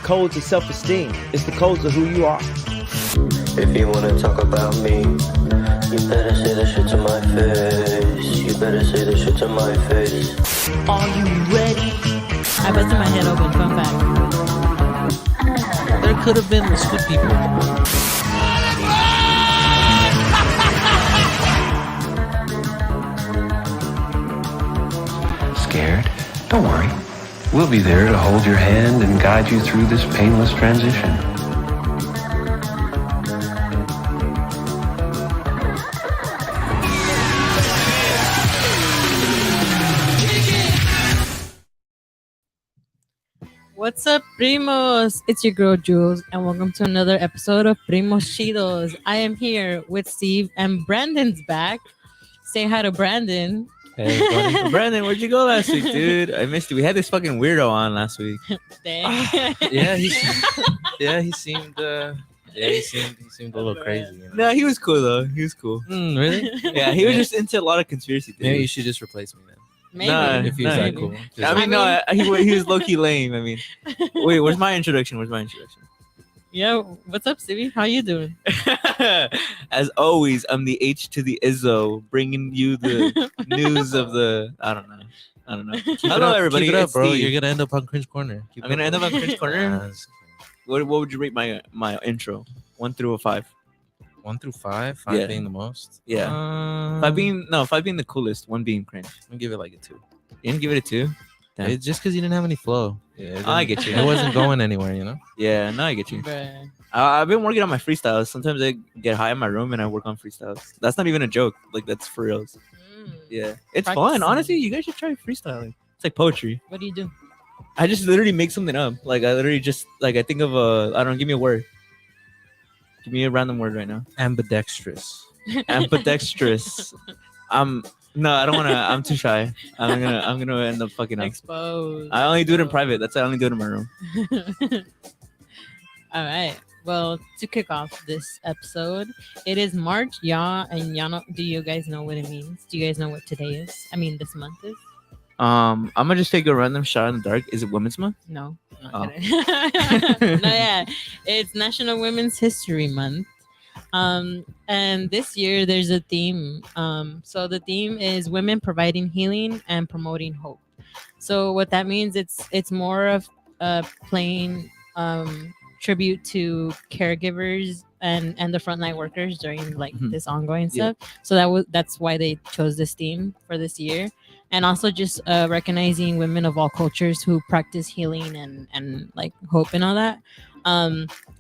codes of self-esteem. It's the codes of who you are. If you wanna talk about me, you better say the shit to my face. You better say the shit to my face. Are you ready? I busted my head open. Fun fact. There could have been the Squid People. Scared? Don't worry. We'll be there to hold your hand and guide you through this painless transition. What's up, Primos? It's your girl Jules, and welcome to another episode of Primos Chidos. I am here with Steve, and Brandon's back. Say hi to Brandon. Hey, buddy. Brandon, where'd you go last week, dude? I missed you. We had this fucking weirdo on last week. Dang. Yeah, he seemed a little crazy. You know? No, he was cool though. He was cool. Really? Yeah, he was just into a lot of conspiracy theories. Maybe you should just replace me then. Maybe. Nah, If he was that cool. He was low key lame. I mean, wait, where's my introduction? Yeah, what's up, Stevie? How you doing? As always, I'm the H to the Izzo, bringing you the news of the. I don't know. Hello, everybody. Keep it up, It's bro. Steve. You're gonna end up on Cringe Corner. I'm gonna end up on Cringe Corner. What would you rate my intro? 1 through 5. 1 through 5. 5 Yeah. being the most. Yeah. 5 being the coolest. 1 being cringe. I'm gonna give it like a 2. You didn't give it a 2? Damn. It's just because you didn't have any flow. Yeah, I get you. It wasn't going anywhere, you know. Yeah, no, I get you. Bruh. I've been working on my freestyles. Sometimes I get high in my room and I work on freestyles. That's not even a joke. Like, that's for reals. Yeah, it's fun. Practicing. Honestly, you guys should try freestyling. It's like poetry. What do you do? I just literally make something up. Like, I literally just I think of give me a word. Give me a random word right now. Ambidextrous. Ambidextrous. No, I don't want to. I'm too shy. I'm gonna end up fucking up. Exposed. I only do it in private. That's why I only do it in my room. All right. Well, to kick off this episode, it is March, y'all, and y'all know. Do you guys know what it means? Do you guys know what today is? I mean, this month is. I'm gonna just take a random shot in the dark. Is it Women's Month? No. Not Oh. kidding. No, yeah, it's National Women's History Month. And this year there's a theme. So the theme is women providing healing and promoting hope. So what that means, it's more of playing tribute to caregivers and the frontline workers during like this ongoing Yeah. stuff. So that's why they chose this theme for this year. And also just recognizing women of all cultures who practice healing and like hope and all that.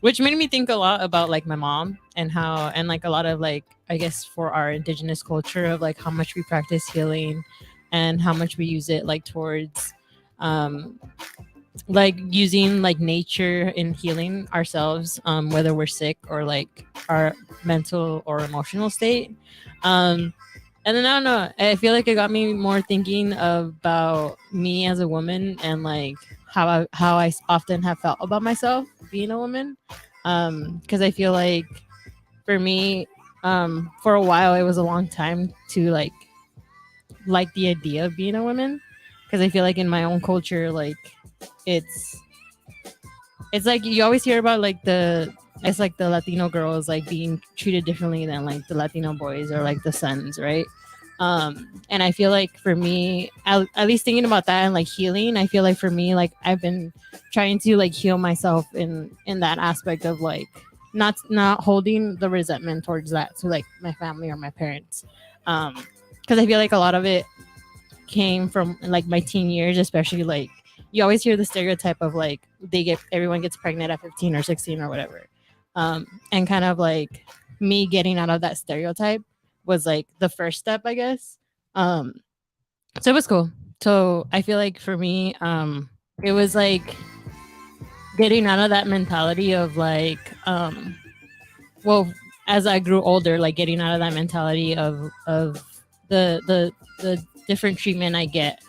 Which made me think a lot about like my mom and how, and like a lot of like, I guess for our indigenous culture of like how much we practice healing and how much we use it like towards like using like nature in healing ourselves, whether we're sick or like our mental or emotional state. And then I don't know, I feel like it got me more thinking about me as a woman and like how I often have felt about myself being a woman. Because I feel like for me, for a while, it was a long time to like the idea of being a woman. Because I feel like in my own culture, like it's like you always hear about like it's like the Latino girls like being treated differently than like the Latino boys or like the sons, right? And I feel like for me, at least thinking about that and like healing, I feel like for me, like I've been trying to like heal myself in that aspect of like not holding the resentment towards that to like my family or my parents, because I feel like a lot of it came from like my teen years, especially like you always hear the stereotype of like everyone gets pregnant at 15 or 16 or whatever, and kind of like me getting out of that stereotype was like the first step, I guess. So it was cool. So I feel like for me, it was like getting out of that mentality of like, well, as I grew older, like getting out of that mentality of the different treatment I get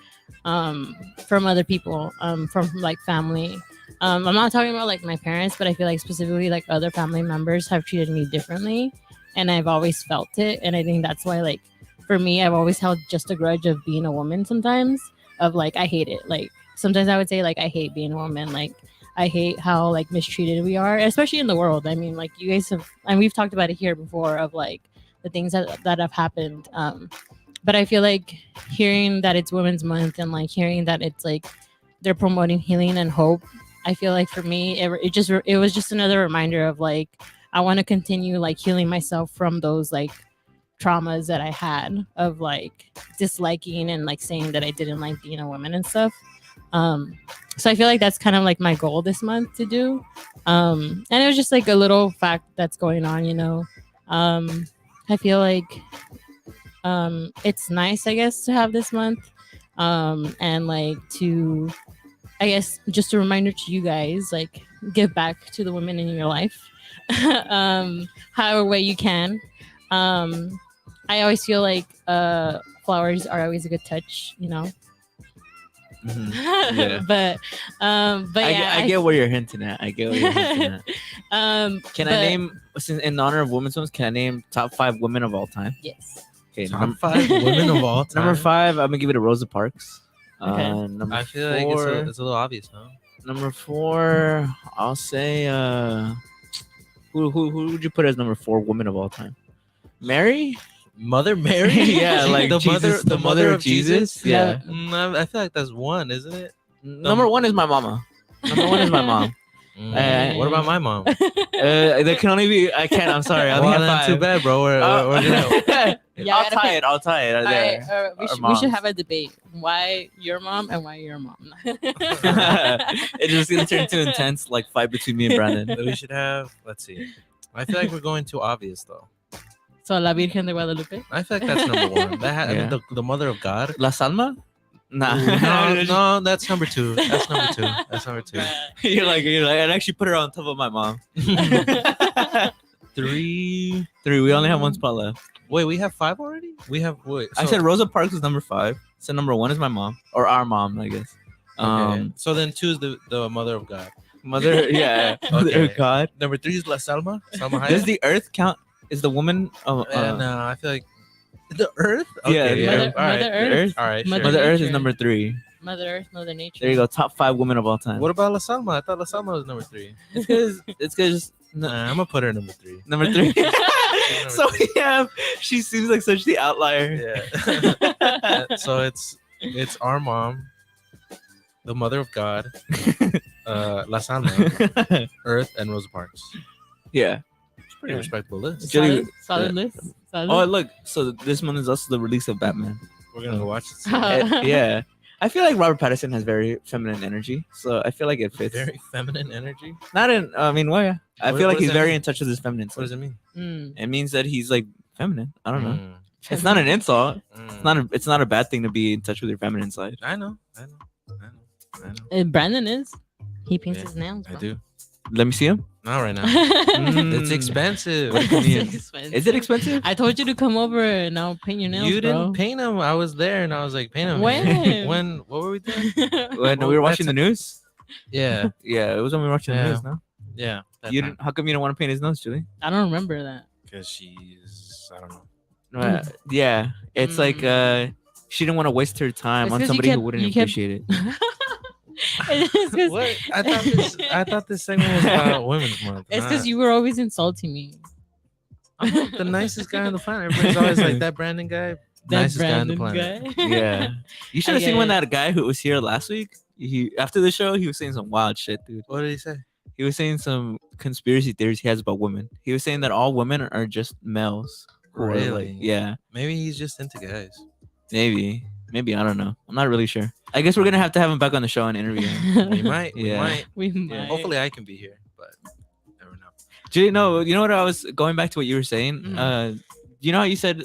from other people, from like family. I'm not talking about like my parents, but I feel like specifically like other family members have treated me differently, and I've always felt it. And I think that's why, like, for me, I've always held just a grudge of being a woman sometimes, of like I hate it. Like sometimes I would say like I hate being a woman. Like I hate how like mistreated we are, especially in the world. I mean, like you guys have, and we've talked about it here before of like the things that have happened. But I feel like hearing that it's Women's Month and like hearing that it's like they're promoting healing and hope. I feel like for me, it was just another reminder of like I want to continue like healing myself from those like traumas that I had of like disliking and like saying that I didn't like being a woman and stuff. So I feel like that's kind of like my goal this month to do. And it was just like a little fact that's going on, you know. I feel like it's nice, I guess, to have this month. And like to, I guess, just a reminder to you guys, like give back to the women in your life, however way you can. I always feel like flowers are always a good touch, you know. Yeah. but yeah, I get where you're hinting at. Can I name, since in honor of Women's Month, can I name top 5 women of all time? Yes. Okay, Top 5 women of all time. number 5, I'm gonna give it to Rosa Parks. Okay. Number I feel 4, like it's a little obvious, no? number 4, I'll say who would you put as number 4 woman of all time? Mary? Mother Mary? Yeah, like the mother of Jesus. Yeah. I feel like that's one, isn't it? Number 1 is my mama. Number 1 is my mom. What about my mom? There can only be. I can't. I'm sorry. I Well, think then I have 5. too bad, bro. Yeah, I'll tie it. I'll tie it. All There. right, we Our should moms. have a debate. Why your mom and why your mom? It's just gonna turn into intense like fight between me and Brandon. But we should have. Let's see. I feel like we're going too obvious though. So La Virgen de Guadalupe. I feel like that's number 1. Yeah. The mother of God. La Salma? Nah. No, that's number 2. That's number 2. You're like, I'd actually put her on top of my mom. 3. We only have 1 spot left. Wait, we have 5 already? We have. Wait. I said Rosa Parks was number 5. So number 1 is my mom, or our mom, I guess. Okay. So then 2 is the mother of God. Mother, yeah, Mother Okay. of God. Number 3 is La Salma. Salma Does Hayek. the Earth count? Is the woman? No, I feel like the Earth. Yeah, Okay, yeah. Mother, All right. Mother Earth. Earth. All right. Mother Sure. Mother Earth is Nature. number 3. Mother Earth, Mother Nature. There you go. Top 5 women of all time. What about La Salma? I thought La Salma was number 3. It's because Nah, I'm gonna put her number 3. number 3. So yeah, she seems like such the outlier. Yeah. So it's our mom, the mother of God, La Salma, Earth, and Rosa Parks. Yeah. Pretty respectable list. Julie- Solid list. Solid Oh, list. look. So this month is also the release of Batman. We're gonna go watch it. Yeah. I feel like Robert Pattinson has very feminine energy, so I feel like it fits. Very feminine energy. Not in. I mean, why? I What- feel what like does he's that very mean? in touch with his feminine What does side. it mean? Mm. It means that he's like feminine. I don't know. Mm. It's not an insult. Mm. It's not a bad thing to be in touch with your feminine side. I know. Brandon is. He paints Yeah, his nails. I bro. do. Let me see him. Not right now. Mm. It's expensive. What do you mean? It's expensive. Is it expensive? I told you to come over and I'll paint your nails. You didn't bro. paint them. I was there and I was like, paint them. When? What were we doing? When we were watching the news. Yeah. Yeah, it was when we were watching the Yeah. news. No, Yeah. you didn't. How come you don't want to paint his nose, Julie? I don't remember that. Because she's, I don't know. Yeah, it's like she didn't want to waste her time It's on 'cause you somebody kept- who wouldn't you kept- appreciate it. It's 'cause- What? I thought this segment was about Women's Month. It's because you were always insulting me. I'm not the nicest guy on the planet. Everybody's always like that Brandon guy. That Nicest guy on the Brandon planet. guy. Yeah, you should have I seen get when it. that guy who was here last week. He after the show, he was saying some wild shit, dude. What did he say? He was saying some conspiracy theories he has about women. He was saying that all women are just males. who are, like- Really? yeah, Maybe he's just into guys. maybe I don't know. I'm not really sure. I guess we're gonna have to have him back on the show and interview him. We might. We Yeah. might. We might. Hopefully, I can be here, but never know. Julie, no, you know what I was going back to what you were saying. Mhm. You know how you said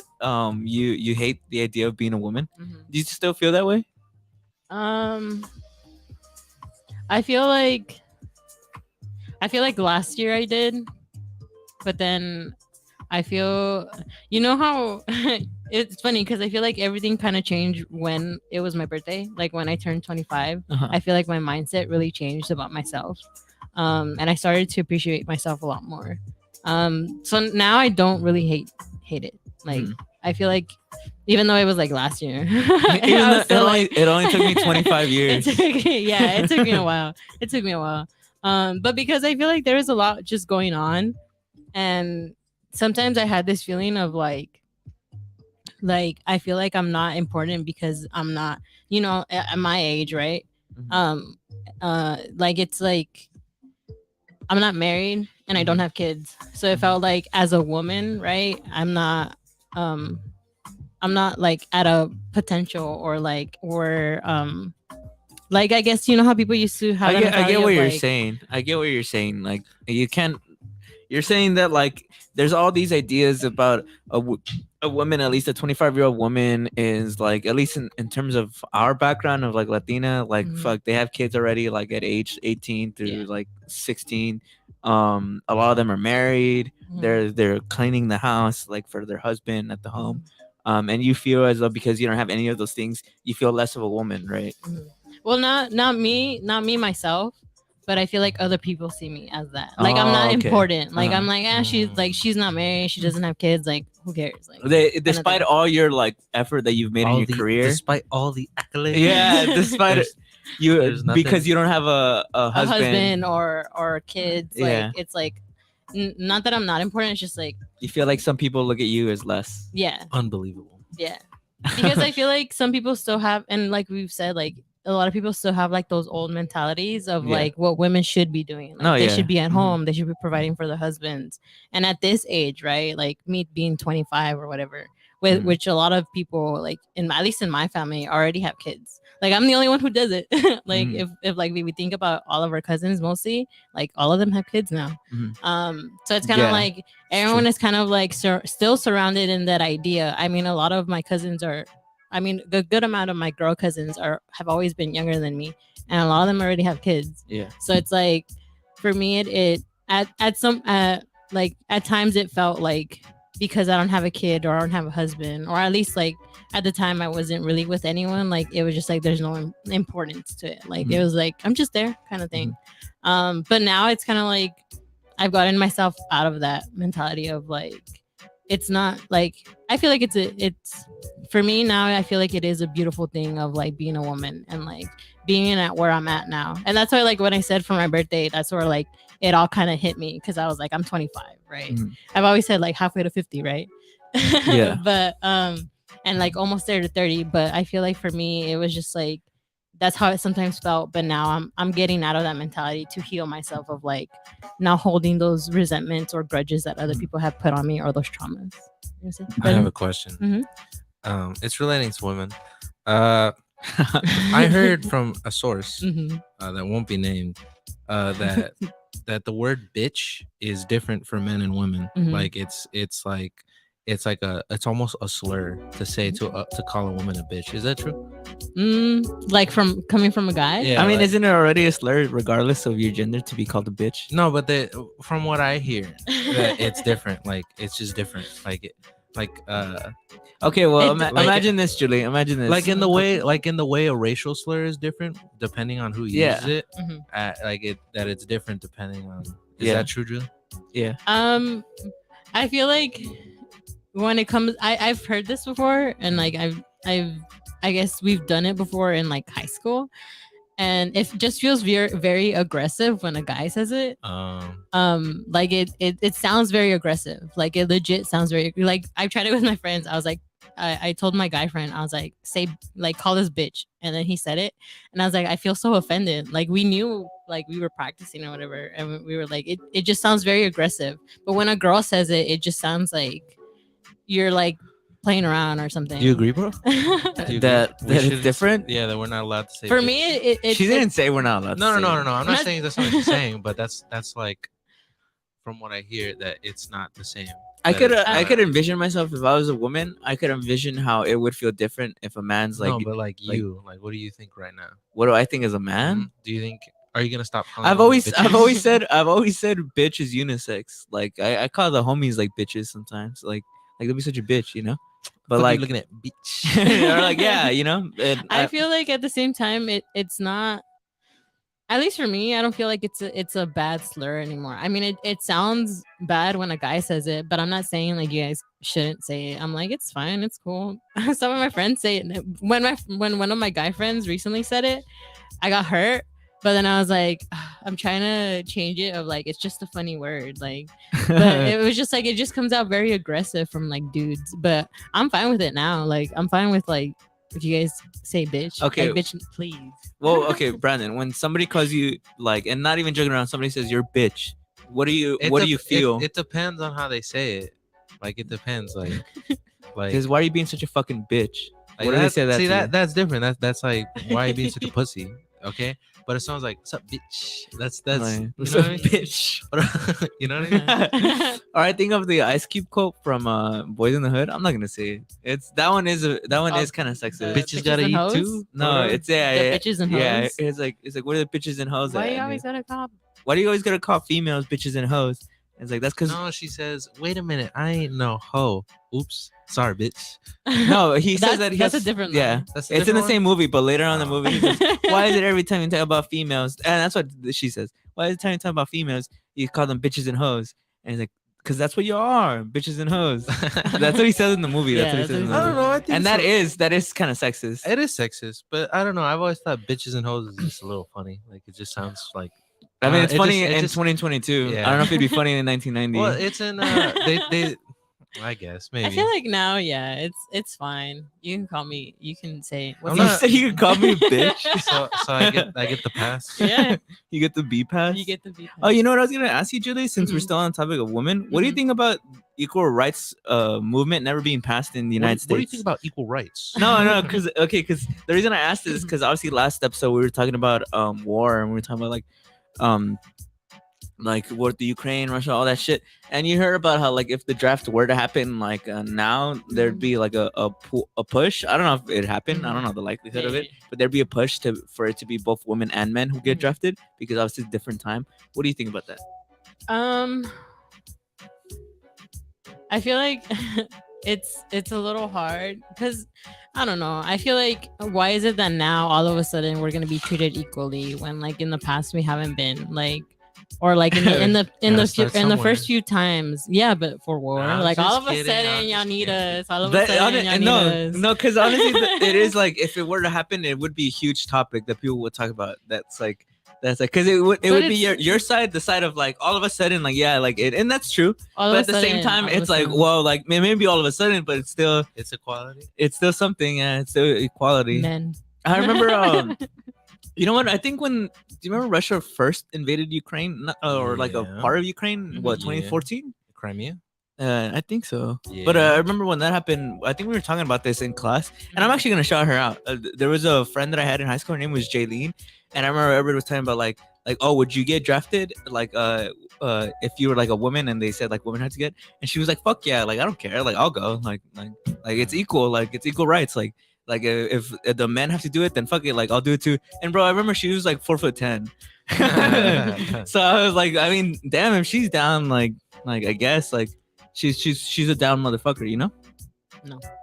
you hate the idea of being a woman. Mhm. Do you still feel that way? I feel like last year I did, but then I feel, you know how it's funny because I feel like everything kind of changed when it was my birthday. Like when I turned 25, Uh-huh. I feel like my mindset really changed about myself. And I started to appreciate myself a lot more. So now I don't really hate it. Like Mm. I feel like even though it was like last year, Even I though was still, like, it only took me 25 years. it took me a while. It took me a while. But because I feel like there is a lot just going on, and sometimes I had this feeling of like I feel like I'm not important because I'm not, at my age, right? Mhm. Like it's like I'm not married and I don't have kids. So it felt like as a woman, right? Um I'm not like at a potential or like I guess you know how people used to have that I mentality get of, what you're like, saying. I get what you're saying. Like you can't. You're saying that like there's all these ideas about a woman, at least a 25-year-old woman, is like, at least in terms of our background of like Latina, like Mhm. fuck, they have kids already, like at age 18 through Yeah. like 16. A lot of them are married. Mhm. They're cleaning the house like for their husband at the home. And you feel as though because you don't have any of those things, you feel less of a woman, right? Well, not me myself, but I feel like other people see me as that. Like I'm not Oh, okay. important. Like I'm Uh-huh. like, she's not married, she doesn't have kids. Like who cares? Like Despite thing. all your like effort that you've made in your career, despite all the accolades. yeah, despite There's- you, there's nothing- because you don't have a a husband. husband or kids. Yeah. Like it's like not that I'm not important. It's just like, You feel like some people look at you as less. yeah, Unbelievable. yeah. Because I feel like some people still have, and like we've said, like a lot of people still have like those old mentalities of Yeah. like what women should be doing. Like No, they yeah. should be at Mhm. home, they should be providing for the husbands. And at this age, right, like me being 25 or whatever, with Mhm. which a lot of people like at least in my family already have kids. Like I'm the only one who does it. Like Mhm. if like we think about all of our cousins, mostly like all of them have kids now. Mhm. So it's kind of Yeah, like everyone true. is kind of like still surrounded in that idea. I mean, a lot of my cousins are, I mean, a good amount of my girl cousins have always been younger than me, and a lot of them already have kids. Yeah. So it's like, for me, it at some like at times it felt like because I don't have a kid or I don't have a husband, or at least like at the time I wasn't really with anyone. Like it was just like there's no importance to it. Like it was like I'm just there kind of thing. But now it's kind of like I've gotten myself out of that mentality of like it's not like I feel like it's for me now. I feel like it is a beautiful thing of like being a woman and like being at where I'm at now. And that's why like when I said for my birthday, that's where like it all kind of hit me because I was like I'm 25, right? I've always said like halfway to 50, right? Yeah. But and like almost there to 30. But I feel like for me it was just like that's how it sometimes felt. But now I'm getting out of that mentality to heal myself of like not holding those resentments or grudges that other people have put on me or those traumas. You know what I'm I saying? have a question. Mhm. It's relating to women. I heard from a source Mhm. that won't be named that the word bitch is different for men and women. Mhm. Like it's almost a slur to say to call a woman a bitch. Is that true? Like from coming from a guy? Yeah. I mean, like- isn't it already a slur, regardless of your gender, to be called a bitch? No, but from what I hear, that it's different. Like it's just different. Okay, well, It- imagine this, Julie. Imagine this. like in the way a racial slur is different depending on who Yeah. uses it. Mhm. That it's different depending on. Is Yeah. that true, Julie? Yeah. I feel like when it comes, I've heard this before, and like I guess we've done it before in like high school, and it just feels very aggressive when a guy says it. Like it sounds very aggressive. Like it legit sounds very like I've tried it with my friends. I was like, I told my guy friend, I was like, say like call this bitch, and then he said it, and I was like, I feel so offended. Like we knew like we were practicing or whatever, and we were like, it just sounds very aggressive. But when a girl says it, it just sounds like you're like playing around or something. Do you agree, bro? For Do you agree? That We it's should- different? Yeah, that we're not allowed to say. bitch. me, it She didn't say we're not allowed. No. to say I'm not not- saying that's not what you're saying, but that's like from what I hear that it's not the same. I That could it's I not- could envision myself if I was a woman. I could envision how it would feel different if a man's like. no, but like like- you, like what do you think right now? What do I think as a man? Do you think are you gonna stop? calling I've women always bitches? I've always said bitch is unisex. Like I call the homies like bitches sometimes. Like don't be such a bitch, you know. But Fuck you like looking at bitch. or like yeah, you know. And I feel like at the same time, it's not. At least for me, I don't feel like it's a bad slur anymore. I mean, it sounds bad when a guy says it, but I'm not saying like you guys shouldn't say it. I'm like, it's fine, it's cool. Some of my friends say it. When one of my guy friends recently said it, I got hurt. But then I was like, I'm trying to change it of like it's just a funny word, like. But it was just like it just comes out very aggressive from like dudes. But I'm fine with it now. Like I'm fine with like if you guys say bitch. Okay. Like, bitch, please. Well, okay, Brandon. When somebody calls you like, and not even joking around, somebody says you're bitch. What do you feel? It depends on how they say it. Like it depends. Like Because why are you being such a fucking bitch? Like What do they say that? See to you? that's different. That's like why are you being such a pussy? Okay, but it sounds like what's up, bitch. That's Like, you what's know up, what I mean? bitch. You know what I mean? Or I think of the Ice Cube quote from Boys in the Hood. I'm not gonna say it. It's that one is kind of sexist. Bitches Bitches gotta and eat hoes? too. No, Whatever. it's yeah, The yeah, bitches and yeah. hoes? It's like what are the bitches and hoes? Why at? you And always it- gotta call? why do you always gotta call females bitches and hoes? It's like that's because No, she says, wait a minute, I ain't no hoe. Oops, sorry, bitch. no, he says that he that's has a different yeah. line. That's a It's in the different same movie, but later on in the Oh. movie, he says, why is it every time you talk about females? And that's what she says. Why is it time you talk about females, you call them bitches and hoes? And he's like, because that's what you are, bitches and hoes. That's what he says in the movie. That's Yeah, what he says in the I movie. don't know. I think And that is kind of sexist. it is sexist, but I don't know. I've always thought bitches and hoes is just a little funny. Like it just sounds like. I mean, it's it funny just- it in just- 2022. yeah. I don't know if it'd be funny in 1990. Well, it's in they. I guess maybe. I feel like now, yeah, it's fine. You can call me. You can say. I'm you not- said you could call me a bitch. so I get the pass. Yeah, You get the B pass. you get the beat. Oh, you know what I was gonna ask you, Julie? Since we're Mhm. still on the topic of women, what do you Mhm. think about equal rights movement never being passed in the United States? What do you think about equal rights? No, because the reason I asked is because obviously last episode we were talking about war and we were talking about like what the Ukraine, Russia, all that shit. And you heard about how like if the draft were to happen like now, there'd be like a push. I don't know if it happened. I don't know the likelihood of it, but there'd be a push for it to be both women and men who get Mhm. drafted because obviously it's a different time. What do you think about that? I feel like it's a little hard because I don't know. I feel like why is it that now all of a sudden we're gonna be treated equally when like in the past we haven't been like. Or like in the Gotta start in the first somewhere. few times, yeah, but for war, I'm like all just of a kidding, I'm sudden y'all just need kidding. us. All of a sudden y'all need us. No, because honestly, it is like if it were to happen, it would be a huge topic that people would talk about. That's like because it would But be it's- your side, the side of like all of a sudden like yeah like it, and that's true. All But of at a the same sudden, time, all of a it's like sudden. well like maybe all of a sudden, but it's still It's equality. something. Yeah, it's still equality. Men. I remember. You know what? I think do you remember Russia first invaded Ukraine or like a Yeah. part of Ukraine? What Yeah. 2014? Crimea. I think so. But I remember when that happened. I think we were talking about this in class, and I'm actually gonna shout her out. There was a friend that I had in high school. Her name was Jaylene, and I remember everybody was talking about like oh, would you get drafted like if you were like a woman and they said like women had to get, and she was like fuck yeah, like I don't care, like I'll go, like it's equal, like it's equal rights, like if the men have to do it, then fuck it, like I'll do it too. And bro, I remember she was like 4'10". So I was like, I mean, damn, if she's down, like I guess like she's a down motherfucker, you know?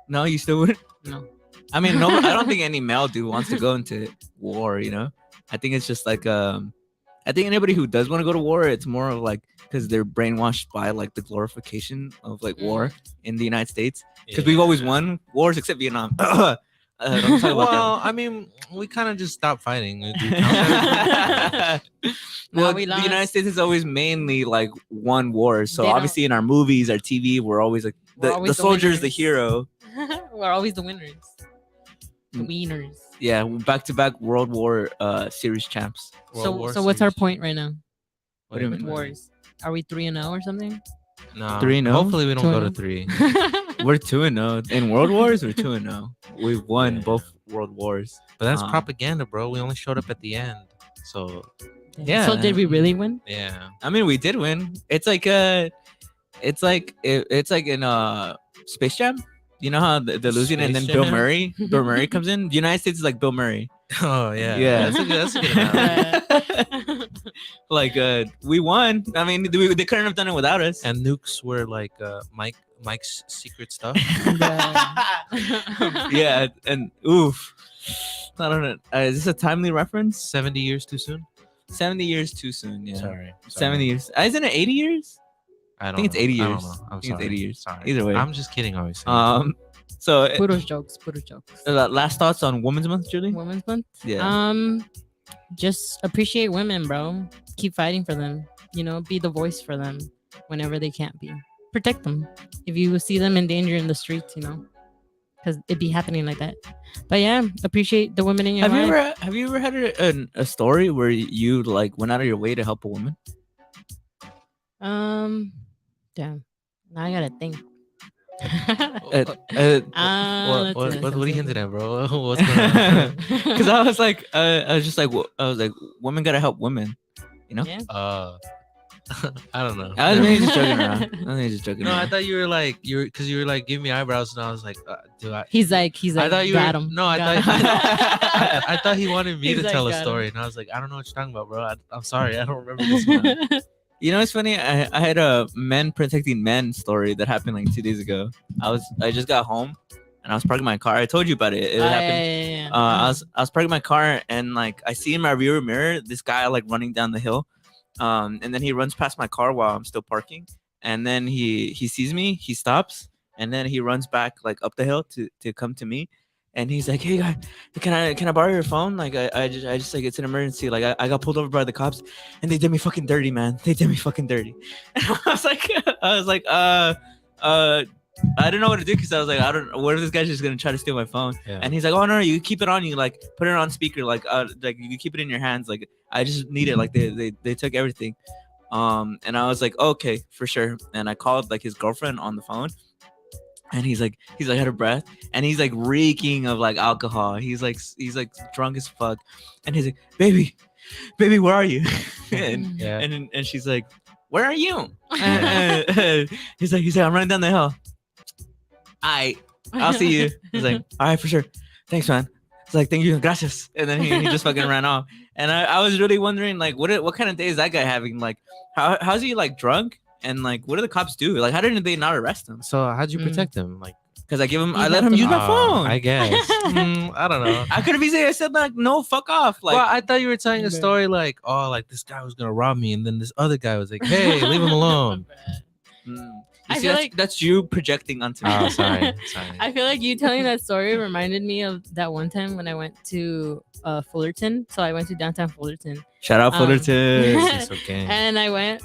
No, you still wouldn't? No. I mean, no, I don't think any male dude wants to go into war, you know? I think it's just like I think anybody who does want to go to war, it's more of like because they're brainwashed by like the glorification of like war in the United States. Because we've always won wars except Vietnam. Don't talk about Well, I mean, we kind of just stopped fighting. Do you count that. that? Well, we the United lost. States has always mainly like won wars. So They don't- obviously in our movies, our TV, we're always like We're the always the soldier's the winners. hero. We're always the winners. The Mm. winners. Yeah, back to back World War series champs. So War what's our Series. point right now What do you with mean? wars? Are we 3-0 or something? No, 3-0? hopefully we don't go to 2-0. 3. We're 2-0 in World Wars. We're 2-0. We've won Yeah. both World Wars. But that's Um, propaganda, bro. We only showed up at the end. So Yeah. So did we really win? yeah. I mean, we did win. It's like it's like in Space Jam. You know how they're losing, and then Space Bill Jam? Murray. Bill Murray comes in. The United States is like Bill Murray. Oh yeah. Yeah. That's a good analogy. Like we won. I mean, they couldn't have done it without us. And nukes were like Mike's secret stuff. Yeah, and oof. I don't know. Is this a timely reference? 70 years too soon. 70 years too soon. Yeah. Sorry. 70 years. Isn't it 80 years? I think it's 80 I don't years. know. I I'm think it's sorry. 80 years. Sorry. Either way. I'm just kidding, obviously. So Puros jokes. last thoughts on Women's Month, Julie? Women's Month. Yeah. just appreciate women, bro. Keep fighting for them. You know, be the voice for them whenever they can't be. Protect them. If you see them in danger in the streets, you know, because it be happening like that. But yeah, appreciate the women in your life. Have you ever had a story where you like went out of your way to help a woman? Damn. Now I gotta think. What are you hinting at, bro? What's going on? Because I was like, I was just like, women gotta help women, you know? Yeah. I don't know. I was maybe just joking around. No, I thought you were like because you were like giving me eyebrows, and I was like, do I? He's like, I thought you got were. him. No, I Got thought. him. I thought he wanted me He's to like, tell a got him. story, and I was like, I don't know what you're talking about, bro. I'm sorry, I don't remember this one. You know, it's funny. I had a men protecting men story that happened like 2 days ago. I just got home and I was parking my car. I told you about it. It happened. Yeah. I was parking my car and like I see in my rear mirror this guy like running down the hill, and then he runs past my car while I'm still parking, and then he sees me, he stops, and then he runs back like up the hill to come to me, and he's like, "Hey guy, can I borrow your phone? Like I just like it's an emergency. Like I got pulled over by the cops, and they did me fucking dirty, man. They did me fucking dirty." And I was like, I don't know what to do because I was like, I don't. What if this guy's just gonna try to steal my phone? Yeah. And he's like, "Oh no, you keep it on. You like put it on speaker. Like you keep it in your hands. Like I just need it. Like they took everything." And I was like, "Okay, for sure." And I called like his girlfriend on the phone. And he's like out of breath, and he's like reeking of like alcohol. He's like drunk as fuck, and he's like, "Baby, where are you?" and Yeah. and she's like, "Where are you?" He's like, "I'm running down the hill." I'll see you. He's like, "All right, for sure. Thanks, man." It's like, "Thank you, gracias." And then he just fucking ran off. And I was really wondering like, what kind of day is that guy having? Like, how's he like drunk? And like, what do the cops do? Like, how didn't they not arrest him? So how'd you protect him? Like, Because I You let have him to- use my phone. I guess. I don't know. I could have easily said like, "No, fuck off." Like, Well, I thought you were telling a Man. story like, oh, like this guy was gonna rob me, and then this other guy was like, hey, leave him alone. I see, feel that's, like- that's you projecting onto me. Oh, sorry. I feel like you telling that story reminded me of that one time when I went to Fullerton. So I went to downtown Fullerton. Shout out Fullerton. It's okay. And I went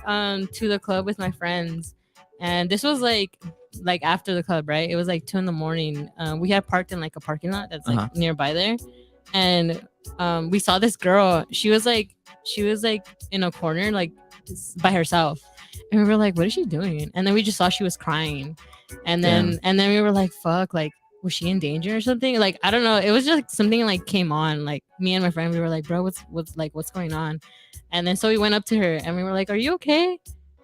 to the club with my friends, and this was like after the club, right? It was like 2 a.m. We had parked in like a parking lot that's like nearby there, and we saw this girl. She was like in a corner like by herself, and we were like, "What is she doing?" And then we just saw she was crying, and then we were like, "Fuck!" Like, was she in danger or something? Like, I don't know. It was just like, something like came on. Like me and my friend, we were like, "Bro, what's going on?" And then so we went up to her and we were like, "Are you okay?"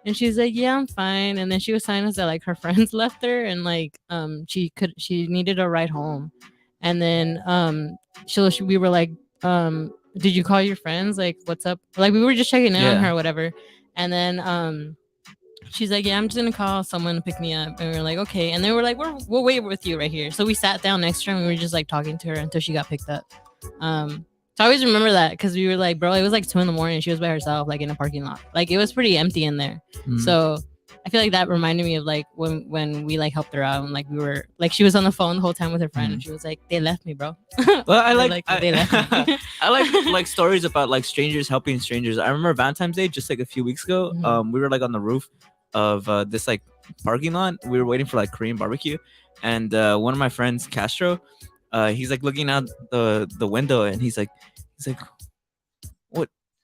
And she's like, "Yeah, I'm fine." And then she was telling us that like her friends left her and like she needed a ride home. And then we were like, "Did you call your friends? Like, what's up?" Like, we were just checking in on her or whatever. And then she's like, "Yeah, I'm just gonna call someone to pick me up." And we were like, "Okay." And then we're like, we'll wait with you right here. So we sat down next to her and we were just like talking to her until she got picked up. So I always remember that because we were like, bro, it was like 2 a.m. She was by herself, like in a parking lot. Like it was pretty empty in there. So I feel like that reminded me of like when we like helped her out and like we were like she was on the phone the whole time with her friend and she was like, "They left me, bro." Well, I like they left me. I like stories about like strangers helping strangers. I remember Valentine's Day just like a few weeks ago. We were like on the roof of this like parking lot. We were waiting for like Korean barbecue, and one of my friends, Castro, he's like looking out the window and he's like,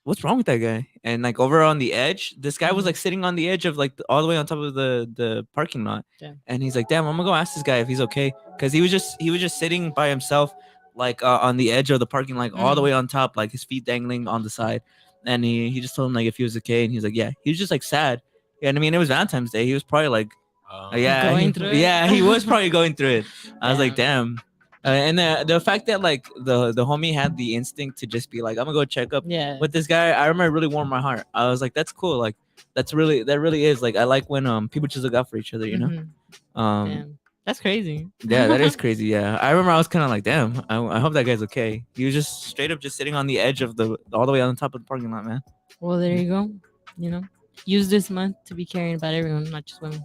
what's wrong with that guy? And like over on the edge, this guy was like sitting on the edge of like all the way on top of the parking lot. Damn. And he's like, "Damn, I'm gonna go ask this guy if he's okay," because he was just sitting by himself like on the edge of the parking lot, all the way on top, like his feet dangling on the side. And he just told him like if he was okay, and he's like, yeah, he was just like sad. Yeah, and I mean it was Valentine's Day. He was probably like, Going through it? Yeah, he was probably going through it. I was like, damn. And the fact that like the homie had the instinct to just be like, I'm gonna go check up with this guy, I remember it really warmed my heart. I was like, that's cool. Like that really is like I like when people just look out for each other, you know. Damn. That's crazy. Yeah, that is crazy. Yeah, I remember I was kind of like, damn, I hope that guy's okay. He was just straight up just sitting on the edge of all the way on top of the parking lot, man. Well, there you go. You know, use this month to be caring about everyone, not just women.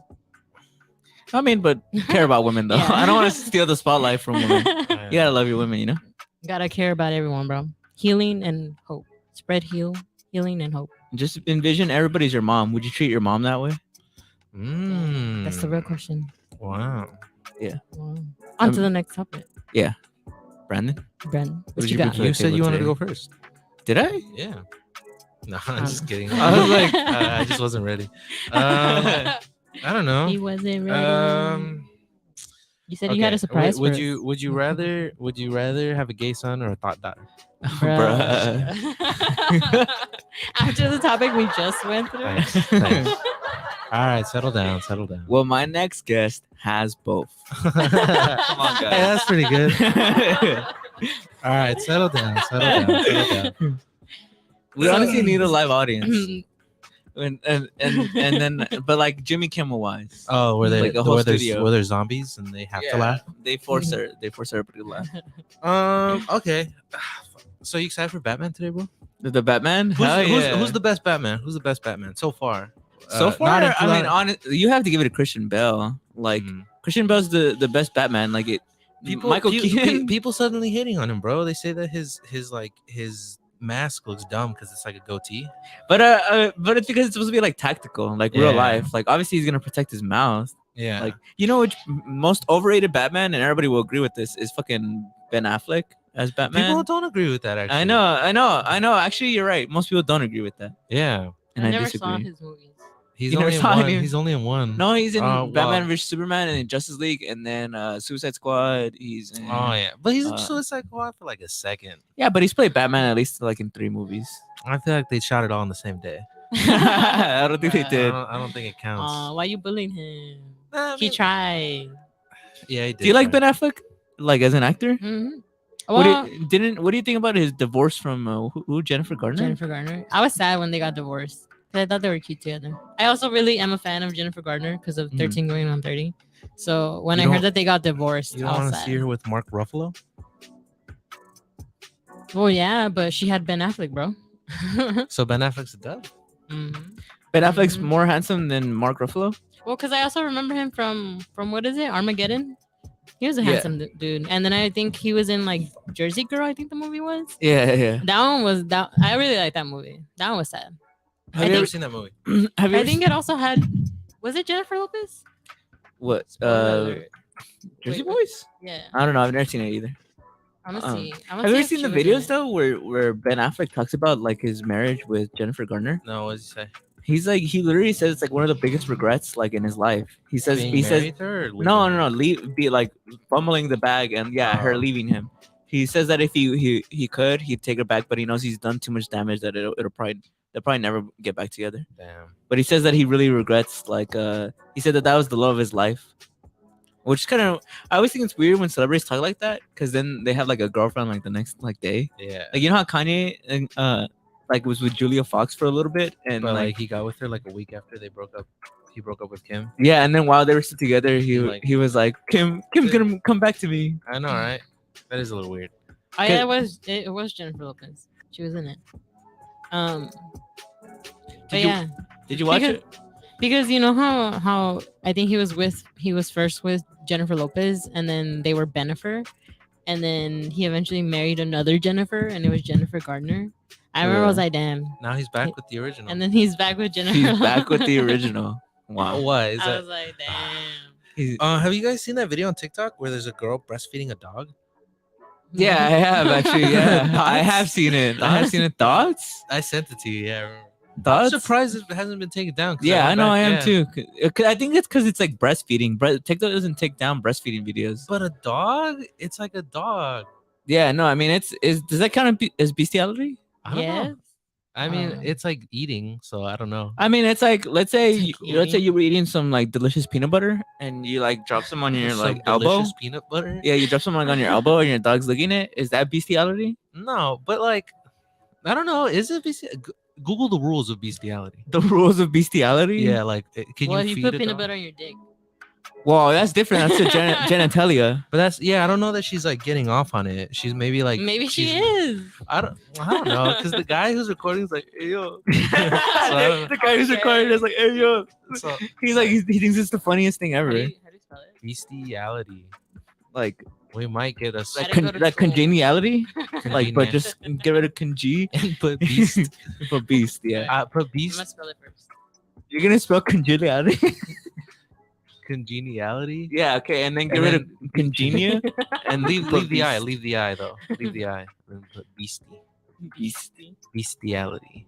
I mean, but care about women though. Yeah. I don't want to steal the spotlight from women. You gotta love your women, you know. Gotta care about everyone, bro. healing and hope. Spread healing and hope. Just envision everybody's your mom. Would you treat your mom that way? That's the real question. Wow. Wow. On to the next topic. Brandon? Bren, what did you you got? prefer? You said you wanted to today. go first. Did I? Yeah. No, I'm just kidding. I was like- I just wasn't ready. I don't know. He wasn't ready. You said you had a Okay, surprise Would for you us. would you rather have a gay son or a thought daughter? Bruh. After the topic we just went through. Thanks. All right, settle down. Well, my next guest has both. Come on, guys. Hey, that's pretty good. All right, settle down. We honestly need a live audience. And then but like Jimmy Kimmel wise. Oh, where they Like a whole where there's studio. where there's zombies and they have to laugh. They force everybody to laugh. Okay. So you excited for Batman today, bro? The Batman? Who's the best Batman? Who's the best Batman so far? So far, not I mean, honestly, you have to give it to Christian Bale. Like Christian Bale's the best Batman. Like it, Michael Keaton. People suddenly hating on him, bro. They say that his mask looks dumb because it's like a goatee. But it's because it's supposed to be like tactical, like real Yeah. life. Like obviously he's gonna protect his mouth. Yeah. Like you know which most overrated Batman, and everybody will agree with this, is fucking Ben Affleck as Batman. People don't agree with that. Actually, I know. Actually, you're right. Most people don't agree with that, Yeah, and I I never disagree. saw his movies. he's You never only in saw one. him? He's only in one. No, he's in Well, Batman vs Superman and in Justice League, and then Suicide Squad. He's in, Oh yeah, but he's in uh, Suicide Squad for like a second. yeah, but he's played Batman at least like in 3 movies. I feel like they shot it all on the same day. I don't think they Bruh. did. I don't think it counts. Why you bullying him? Nah, I He mean, tried. Yeah, he did. Do you like try. Ben Affleck, like as an actor? Mm-hmm. What Well, do you think about his divorce from who Jennifer Garner? Jennifer Garner. I was sad when they got divorced because I thought they were cute together. I also really am a fan of Jennifer Garner because of 13 going on 30. So when You I heard don't- that they got divorced, You I don't was want to sad. see her with Mark Ruffalo? Well, yeah, but she had Ben Affleck, bro. So Ben Affleck's a dub. Mhm. Ben Affleck's Mhm. more handsome than Mark Ruffalo. Well, because I also remember him from what is it, Armageddon? He was a Yeah. handsome dude, and then I think he was in like Jersey Girl. I think the movie was. Yeah. That one was that. I really like that movie. That one was sad. Have I you ever think- seen that movie? Have you I ever think seen- it also had. Was it Jennifer Lopez? what? Spoiler alert. Jersey Wait, Boys? Yeah, I don't know. I've never seen it either. I'm gonna Um, see. Have you ever seen the videos though, where Ben Affleck talks about like his marriage with Jennifer Garner? No, what does he say? He's like, he literally says it's like one of the biggest regrets like in his life. He says Being he says married to her or leaving no, her? leave, be like fumbling the bag and her Oh. leaving him. He says that if he could, he'd take her back, but he knows he's done too much damage that they'll probably never get back together. Damn. But he says that he really regrets like he said that was the love of his life. Which kind of, I always think it's weird when celebrities talk like that, because then they have like a girlfriend like the next like day. Yeah. Like you know how Kanye like was with Julia Fox for a little bit, and But like like he got with her like a week after they broke up. He broke up with Kim. yeah, and then while they were still together, he was like, Kim's gonna come back to me. I know, right? That is a little weird. Oh yeah, it was Jennifer Lopez. She was in it. But Did you- yeah, Did you watch Because- it? because you know how I think he was first with Jennifer Lopez, and then they were Bennifer, and then he eventually married another Jennifer, and it was Jennifer Gardner. I remember I was Yeah. like, damn. Now he's back with the original. And then he's back with Jennifer. He's back with the original. Wow. what is I that? was like, damn. He's- Have you guys seen that video on TikTok where there's a girl breastfeeding a dog? yeah, I have actually. Yeah, I Thoughts? have seen it. I have seen it. Thoughts? I sent it to you. Yeah, I remember. I'm Thoughts? surprised it hasn't been taken down. 'cause Yeah, I went know. back- I am yeah. too. I think it's because it's like breastfeeding. TikTok doesn't take down breastfeeding videos. But a dog, it's like a dog. Yeah, no. I mean, does that count as bestiality? I don't Yes. know. I mean, Uh. it's like eating, so I don't know. I mean, it's like let's say It's like let's say eating. you were eating some like delicious peanut butter and you like drop some on your Some like elbow. delicious peanut butter. Yeah, you drop some like on your elbow and your dog's licking it. Is that bestiality? No, but like, I don't know. Is it Google the rules of bestiality? The rules of bestiality? Yeah, like, can Well, you you feed put a peanut dog? butter on your dick. Well, that's different. That's a genitalia. But that's I don't know that she's like getting off on it. She's maybe like Maybe she she's- is. I don't know because the guy who's recording is like, hey, yo. So, The guy who's recording is like, hey yo. so, He's like, he thinks it's the funniest thing ever. How do you spell it? bestiality. Like, We might get a I didn't go to That school. congeniality, like, but Convenient. just get rid of conge. and put beast. Put beast. Yeah, Put I'm beast gonna spell it first. you're gonna spell congeniality. congeniality. Yeah, okay, and then get And rid of then- congenia And leave Put the I. beast. Leave the I though. Leave the I. Then put beastie. beastie. Bestiality.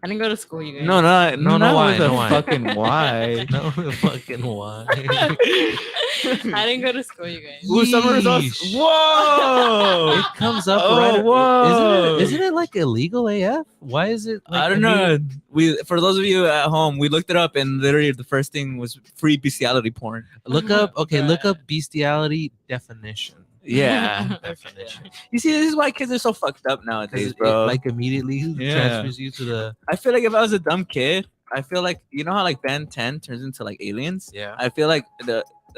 I didn't go to school, you guys. No, no, No, not why, with a no, why. fucking why. No fucking why. I didn't go to school, you guys. Ooh, summer results. Yeesh. Whoa! It comes up Oh, right. whoa. Isn't it like illegal AF? Why is it? Like, I don't know. We for those of you at home, we looked it up, and literally the first thing was free bestiality porn. Look up. Okay, look Bruh. up bestiality definition. Yeah. Definition. You see, this is why kids are so fucked up nowadays, Because bro. it like immediately Yeah. transfers you to the. I feel like if I was a dumb kid, I feel like you know how like Ben 10 turns into like aliens. Yeah. I feel like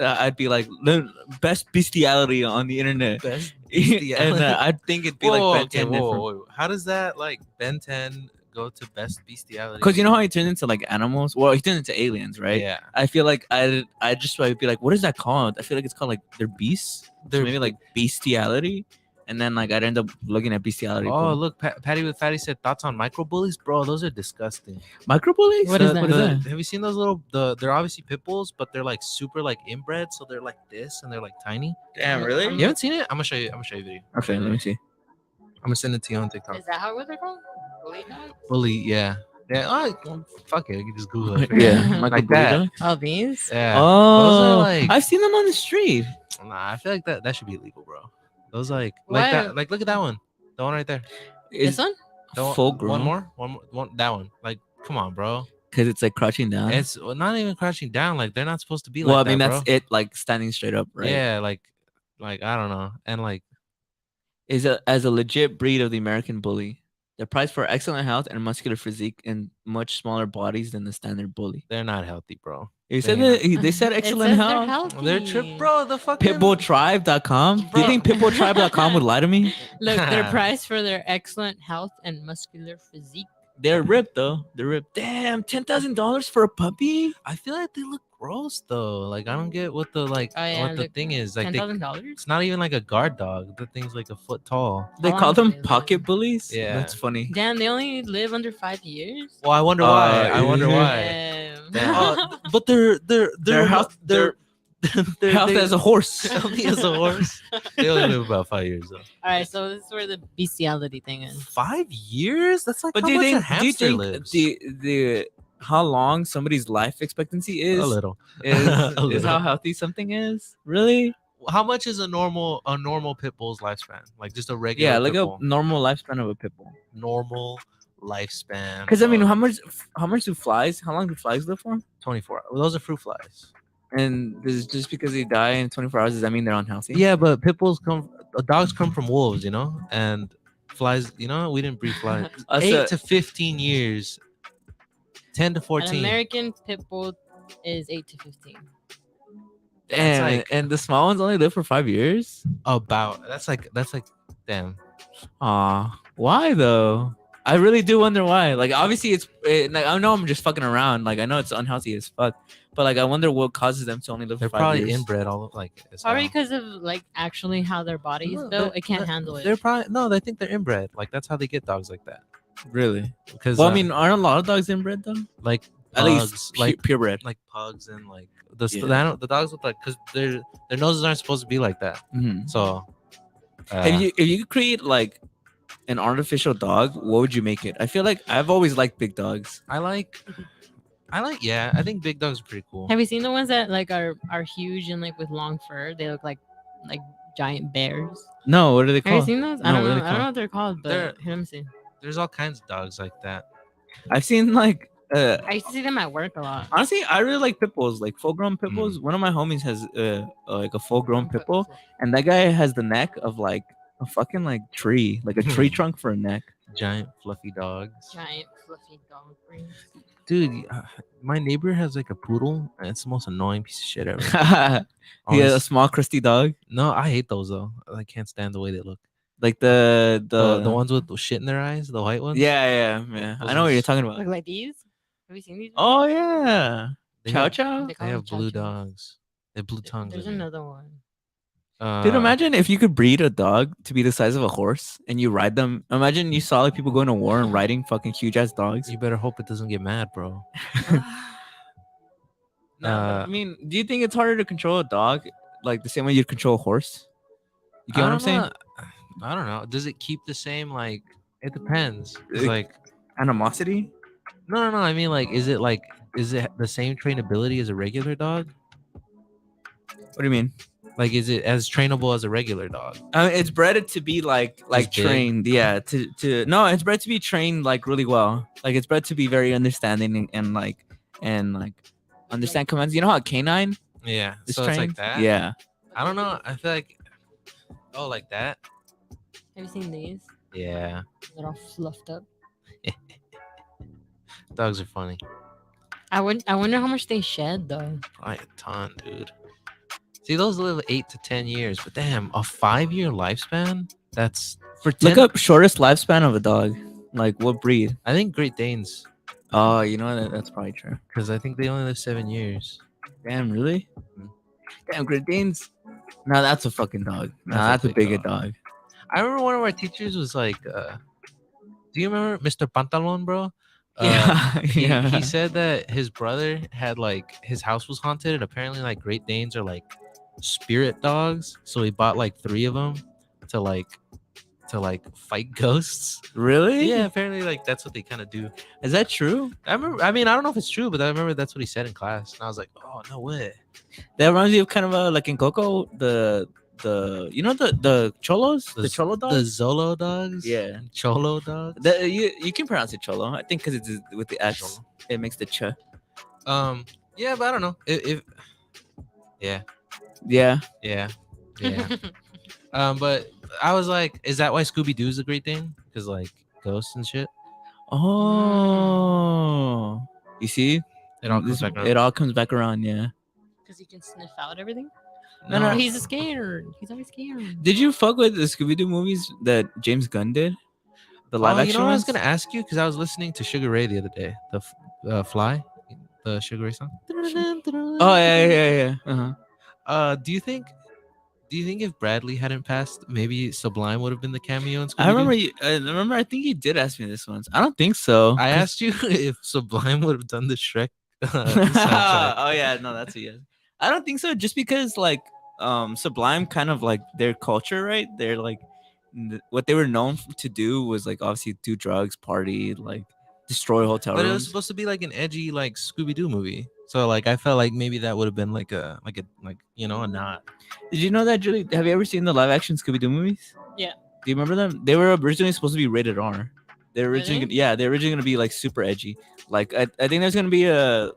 I'd be like the best bestiality on the internet, Best and I'd think it'd be like Ben 10 whoa. How does that like Ben 10 go to best bestiality? because you know how he turns into like animals. Well, he turns into aliens, right? Yeah. I feel like I just would be like, what is that called? I feel like it's called like they're beasts. They're- Maybe like bestiality, and then like I'd end up looking at bestiality. Oh, look, Patty with Fatty said thoughts on micro bullies, bro. Those are disgusting. microbullies. What is that? What is that? Have you seen those little? They're obviously pit bulls, but they're like super like inbred, so they're like this and they're like tiny. Damn, You haven't seen it? I'm gonna show you. I'm gonna show you a video. Okay, let me see. I'm gonna send it to you on TikTok. Is that how what they're called? Bully dogs? Bully, yeah. Yeah. Oh, well, fuck it. You can just Google it. Yeah, Like that. Oh, these? Yeah. Oh, Those are like. I've seen them on the street. Nah, I feel like that should be illegal, bro. Those like Why? that. Like look at that one. The one right there. This one? The one- full grown? One more. That one. Like, come on, bro. Because it's like crouching down. It's not even crouching down. Like they're not supposed to be well, like I mean that, that's bro. it, like standing straight up, right? Yeah, like I don't know. And like Is as a legit breed of the American bully. They're prized for excellent health and muscular physique and much smaller bodies than the standard bully. they're not healthy, bro. You said They're that they said It excellent says they're health. They're healthy. bro. The fucking Pitbulltribe.com. Do you Bro. think pitbulltribe.com would lie to me? Look, they're prized for their excellent health and muscular physique. They're ripped though. They're ripped. Damn, $10,000 for a puppy? I feel like they look gross though. Like I don't get what the like Oh, yeah, what the look, thing is. Like $10,000? it's not even like a guard dog. The thing's like a foot tall. They How call long do them they live? pocket bullies. Yeah. That's funny. Damn, they only live under 5 years? Well, I wonder why. I wonder yeah. why. Damn. But they're Their health, they're health they- as a horse. healthy as a horse. They only live about 5 years though. All right, so this is where the bestiality thing is. 5 years? That's like But how do you much a think? Do you hamster think lives. the how long somebody's life expectancy is a little. is, A is little. how healthy something is? Really? How much is a normal pit bull's lifespan? Like just a regular Yeah, like pit a bull. normal lifespan of a pit bull. Normal lifespan. Because I mean, of how much do flies? How long do flies live for? 24 hours. Well, those are fruit flies. And just because they die in 24 hours, does that mean they're unhealthy? Yeah, but pit bulls dogs come from wolves, you know, and flies. You know, we didn't breed flies. Us, 8 to 15 years. 10 to An 14. American pit bull is 8 to 15. Damn, like- and the small ones only live for 5 years. About that's like damn. Aw, why though? I really do wonder why. Like, obviously, like, I know I'm just fucking around. Like, I know it's unhealthy as fuck, but like, I wonder what causes them to only live They're for 5 probably years. inbred all like as Probably hell. because of like actually how their body is No, built. they're- It can't they're- handle it. They're probably no. They think they're inbred. Like that's how they get dogs like that. Really? Because Well, I mean, aren't a lot of dogs inbred though? like At pugs, least like purebred. like pugs and like the Yeah. the dogs look like because their noses aren't supposed to be like that. Mhm. So If you could create like an artificial dog, what would you make it? I feel like I've always liked big dogs. I like yeah. I think big dogs are pretty cool. Have you seen the ones that like are huge and like with long fur? They look like giant bears. No, what are they Have you called? seen those? No, I don't what are know. they I don't know called? what they're called, but They're- let me see. There's all kinds of dogs like that. I've seen like I used to see them at work a lot. honestly, I really like pit bulls, like full grown pit bulls. One of my homies has like a full grown pit bull, and that guy has the neck of like a fucking like tree, like a tree trunk for a neck. Giant fluffy dogs. Giant fluffy dog breeds. Dude, my neighbor has like a poodle, and it's the most annoying piece of shit ever. He has a Always- small crusty dog, No, I hate those though. I can't stand the way they look. like the The ones with the shit in their eyes, the white ones. yeah. Those I know what you're ones- talking Look about. like these. Have you seen these? Oh yeah, They chow have- chow. They They call have them blue chow-chows. dogs. They have blue tongues. There's I think. another one. Dude, imagine if you could breed a dog to be the size of a horse and you ride them. Imagine you saw like people going to war and riding fucking huge ass dogs. You better hope it doesn't get mad, bro. No, but, I mean, do you think it's harder to control a dog like the same way you'd control a horse? You get what I'm saying? I don't know. Does it keep the same? Like, it depends. It's like Animosity? no. I mean, like, is it the same trainability as a regular dog? What do you mean? Like, is it as trainable as a regular dog? I mean, it's bred to be like big? trained, yeah. No, it's bred to be trained like really well. Like it's bred to be very understanding and like understand commands. You know how a canine Yeah. is So trained? it's like that. Yeah. I don't know. I feel like like that. Have you seen these? Yeah. They're all fluffed up. Dogs are funny. I wonder how much they shed though. Probably a ton, dude. See, those live 8 to 10 years, but damn, a 5-year lifespan? That's for 10. Look up shortest lifespan of a dog. Like what breed? I think Great Danes, Oh, you know what? That's probably true. because I think they only live 7 years. Damn, really? Damn, Great Danes. No, that's a fucking dog. No, That's that's a a big bigger dog. dog. I remember one of our teachers was like, do you remember Mr. Pantalon, bro? He said that his brother had like his house was haunted, and apparently like Great Danes are like spirit dogs. So he bought like 3 of them to fight ghosts. Really? Yeah, apparently like that's what they kind of do. Is that true? I mean, I don't know if it's true, but I remember that's what he said in class, and I was like, oh no way. That reminds me of kind of like in Coco, the you know the cholos, the cholo dogs. The Zolo dogs. Yeah. Cholo dogs. You can pronounce it cholo. I think because it's with the S, it makes the ch. Yeah, but I don't know if yeah. Yeah. But I was like, is that why Scooby Doo is a great thing? Because like ghosts and shit. Oh, you see, It all comes back around. It all comes back around. Yeah. Because he can sniff out everything. No. He's scared. He's always scared. Did you fuck with the Scooby Doo movies that James Gunn did? The live action You know what I was ones? gonna ask you because I was listening to Sugar Ray the other day. The Fly, the Sugar Ray song. Oh yeah. Do you think if Bradley hadn't passed, maybe Sublime would have been the cameo in Scooby-Doo? I remember. I think you did ask me this once. I don't think so. I asked you if Sublime would have done the Shrek. Oh yeah, no, that's a yes. I don't think so. Just because like Sublime kind of like their culture, right? They're like what they were known to do was like obviously do drugs, party, like destroy hotel But rooms. it was supposed to be like an edgy like Scooby-Doo movie. So like I felt like maybe that would have been like a nod. Did you know that, Julie? Have you ever seen the live action Scooby Doo movies? Yeah. Do you remember them? They were originally supposed to be rated R. They're originally, Really? they're originally gonna be like super edgy. Like I think there's gonna be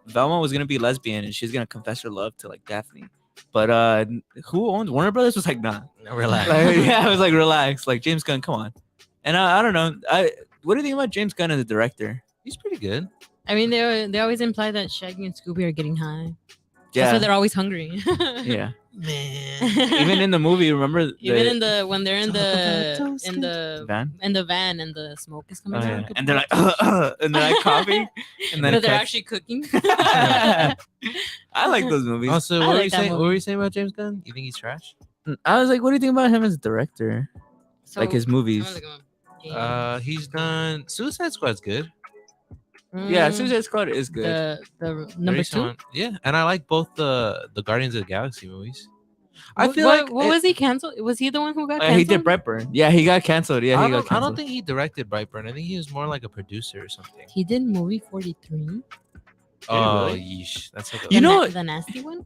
Velma was gonna be lesbian and she's gonna confess her love to like Daphne. But who owned Warner Brothers was like, nah. Relax. Like, yeah, I was like, relax. Like James Gunn, come on. And I don't know. What do you think about James Gunn as a director? He's pretty good. I mean, they always imply that Shaggy and Scooby are getting high. That's Yeah, why they're always hungry. yeah. Man. Even in the movie, remember? Even when they're in the van. van and the smoke is coming Oh, out. yeah. And they're like, and they're like coughing, and then But it they're cuts. actually cooking. I like those movies. Also, I what were like you that saying? What movie. were you saying about James Gunn? You think he's trash? I was like, what do you think about him as a director? So, Like his movies. I'm gonna look him up. He's done Suicide Squad's good. Yeah, Mm, Suicide Squad is good. The number Very 2. solid. Yeah, and I like both the Guardians of the Galaxy movies. I What- feel what, like what was he canceled? Was he the one who got He canceled? did Brightburn. Yeah, he got canceled. Yeah, he got I canceled. don't think he directed Brightburn. I think he was more like a producer or something. He did movie 43. Oh, really? yeesh. That's like a, You know- The nasty one.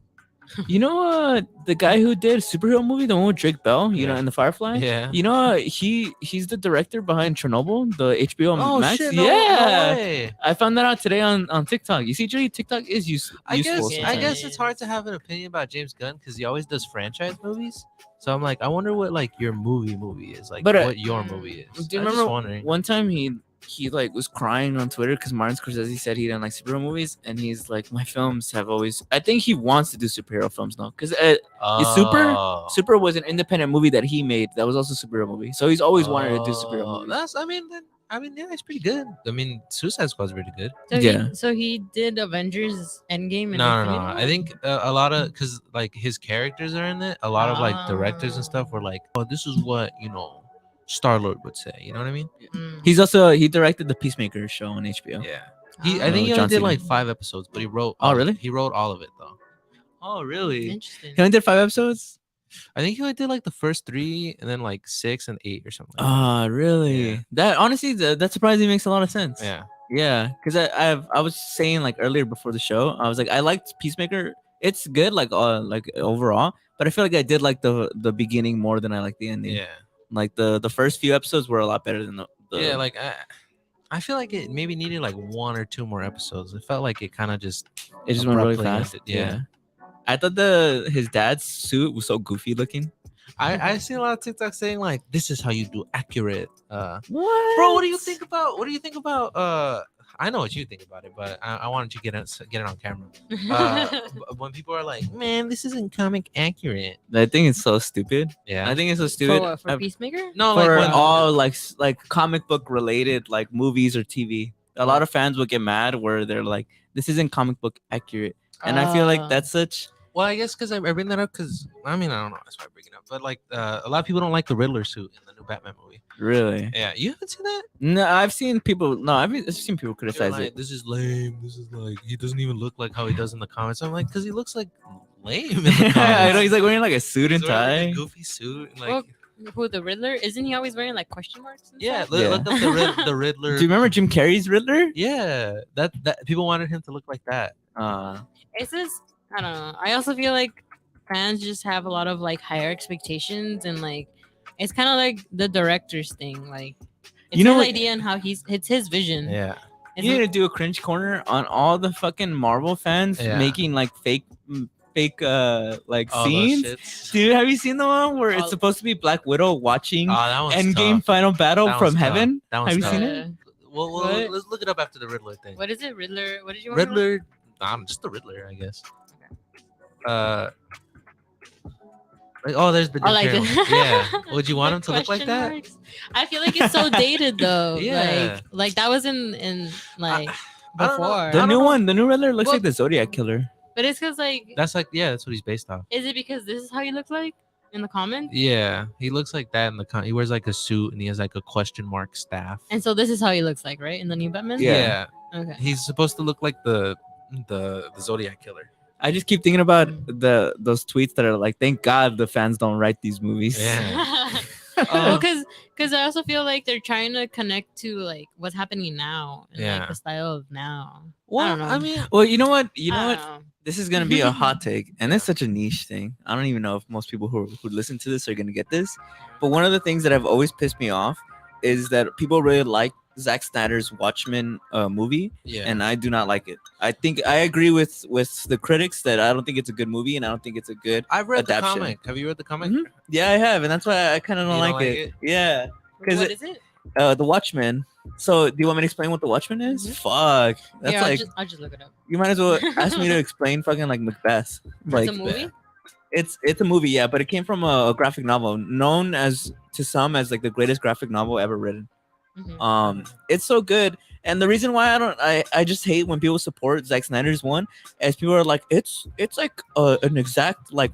You know, the guy who did superhero movie, the one with Drake Bell, you know, Yeah. in the Firefly. yeah. You know, he's the director behind Chernobyl, the HBO Oh Max. shit! Yeah, No way. I found that out today on TikTok. You see, Julie, TikTok is useful. I guess sometimes. it's hard to have an opinion about James Gunn because he always does franchise movies. So I'm like, I wonder what like your movie is like. But, what your movie is. Do you I'm just remember wondering. one time he like was crying on Twitter because Martin Scorsese said he didn't like superhero movies, and he's like, my films have always. I think he wants to do superhero films now because Oh. Super was an independent movie that he made that was also a superhero movie, so he's always wanted to do superhero Oh, movies. That's. I mean, then I mean, yeah, it's pretty good. I mean, Suicide Squad's pretty good. So Yeah. so he did Avengers Endgame and No. Infinity I War? think a lot of because like his characters are in it. A lot of like directors and Ah. stuff were like, "Oh, this is what Star Lord would say." You know what I mean? Mm. He directed the Peacemaker show on HBO. Yeah. Ah. I think he only John did Cena. like 5 episodes, but he wrote. Oh, really? He wrote all of it though. Oh, really? Interesting. He only did 5 episodes. I think he only did like the first 3, and then like 6 and 8 or something. Like Ah, really? Yeah. That honestly, that surprisingly makes a lot of sense. that. Yeah. Yeah, because I was saying like earlier before the show, I was like I liked Peacemaker. It's good like overall, but I feel like I did like the beginning more than I like the ending. Yeah. Like the first few episodes were a lot better than the Yeah. Like I feel like it maybe needed like 1 or 2 more episodes. It felt like it kind of just it just went really abruptly fast. ended. Yeah. I thought his dad's suit was so goofy looking. I see a lot of TikTok saying like, "This is how you do accurate." What, Bro, what do you think about? What do you think about? I know what you think about it, but I wanted you to get it on camera. When people are like, "Man, this isn't comic accurate." I think it's so stupid. Yeah. I think it's so for stupid. what? For Peacemaker? No, For like when, all like comic book related like movies or TV. A lot of fans will get mad where they're like, "This isn't comic book accurate," and I feel like that's such. well, I guess because I bring that up because I mean I don't know that's why I bring it up, but like a lot of people don't like the Riddler suit in the new Batman movie. Really? Yeah, you haven't seen that? No, I've seen people. No, I've seen people They're criticize like, it. this is lame. This is like he doesn't even look like how he does in the comics. I'm like, because he looks like lame in the comics. I know he's like wearing like a suit and He's wearing, like, tie. a goofy suit. And, like, Well, who, the Riddler? Isn't he always wearing like question marks? And yeah, stuff? look up the Riddler. Do you remember Jim Carrey's Riddler? Yeah, that people wanted him to look like that. It's just, I don't know. I also feel like fans just have a lot of like higher expectations, and like it's kind of like the director's thing. Like it's You know his what- idea and how it's his vision. Yeah, It's You need not- to do a cringe corner on all the fucking Marvel fans Yeah. making like fake like all those scenes. shits. Dude, have you seen the one where it's All- supposed to be Black Widow watching Oh, that one's Endgame tough. Final Battle That from one's tough. heaven? That one's Have you tough. seen Uh, it? Well, What? let's look it up after the Riddler thing. what is it? Riddler? What did you want? to know? Riddler? I'm just the Riddler, I guess. Like, oh, there's the Oh, like Jim the- Carrey one. Yeah. Would you want him to look like Question that? marks? I feel like it's so dated though. Yeah. Like that was in like I don't know. before. The I new don't know. one, the new Riddler looks Well- like the Zodiac Killer. But it's because like, That's like, yeah, that's what he's based off. is it because this is how you look like in the comments? Yeah, he looks like that in the he wears like a suit and he has like a question mark staff. And so this is how he looks like, right? In the new Batman? Yeah. Okay. He's supposed to look like the Zodiac killer. I just keep thinking about those tweets that are like, "Thank God the fans don't write these movies." Yeah. Well, because I also feel like they're trying to connect to like what's happening now and Yeah. like the style of now. Well, don't know. I mean, Well, you know what? You know I what? don't know. This is gonna be a hot take, and it's such a niche thing. I don't even know if most people who listen to this are gonna get this. But one of the things that have always pissed me off is that people really like Zack Snyder's Watchmen movie, yeah. and I do not like it. I think I agree with the critics that I don't think it's a good movie, and I don't think it's a good. I've read adaptation. the comic. Have you read the comic? Mhm. Yeah, I have, and that's why I kind of don't You like, don't like it. it? Yeah, because What is it? The Watchmen. So, do you want me to explain what the Watchmen is? Mhm. Fuck, that's Yeah, like I'll just look it up. you might as well ask me to explain fucking like Macbeth. Like It's a movie. it's a movie, yeah, but it came from a graphic novel known as to some as like the greatest graphic novel ever written. Mhm. It's so good, and the reason why I just hate when people support Zack Snyder's one is people are like it's like an exact like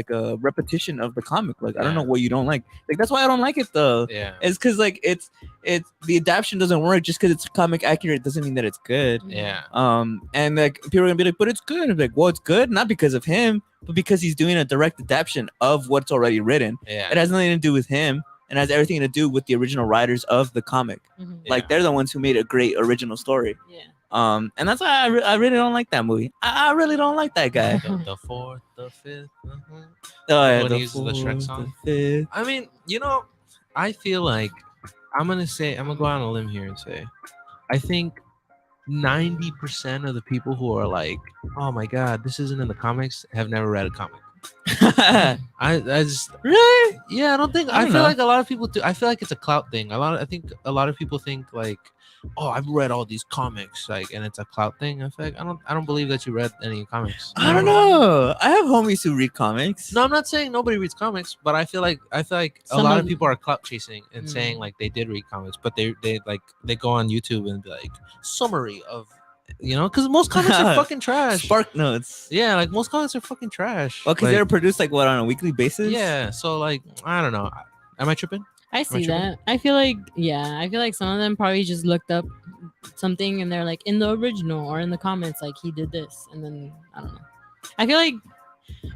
a repetition of the comic. Like I don't know what you don't like. Like that's why I don't like it though. Yeah. It's because like it's the adaptation doesn't work just because it's comic accurate doesn't mean that it's good. Yeah. And like people are gonna be like, but it's good. I'm like, well, it's good not because of him, but because he's doing a direct adaptation of what's already written. Yeah. It has nothing to do with him, and has everything to do with the original writers of the comic. Mhm. Yeah. Like they're the ones who made a great original story. Yeah. And that's why I really don't like that movie. I really don't like that guy. The fourth, the fifth. Oh, yeah, When the he uses the Shrek fourth, song. the fifth. I mean, I feel like I'm gonna go out on a limb here and say, I think 90% of the people who are like, oh my god, this isn't in the comics, have never read a comic. I just Really? yeah, I don't think I I don't feel know. like a lot of people do. I feel like it's a clout thing. I think a lot of people think like, oh, I've read all these comics, like, and it's a clout thing. I feel like I don't believe that you read any comics. I don't know. I have homies who read comics. No, I'm not saying nobody reads comics, but I feel like a Some lot of- of people are clout chasing and Mm. saying like they did read comics, but they go on YouTube and be like summary of, because most comics are fucking trash. Spark notes. Yeah, like most comics are fucking trash. Well, because Like, they're produced like what on a weekly basis. yeah, so like I don't know. Am I tripping? I see tripping? that. I feel like some of them probably just looked up something and they're like in the original or in the comments like he did this, and then I don't know. I feel like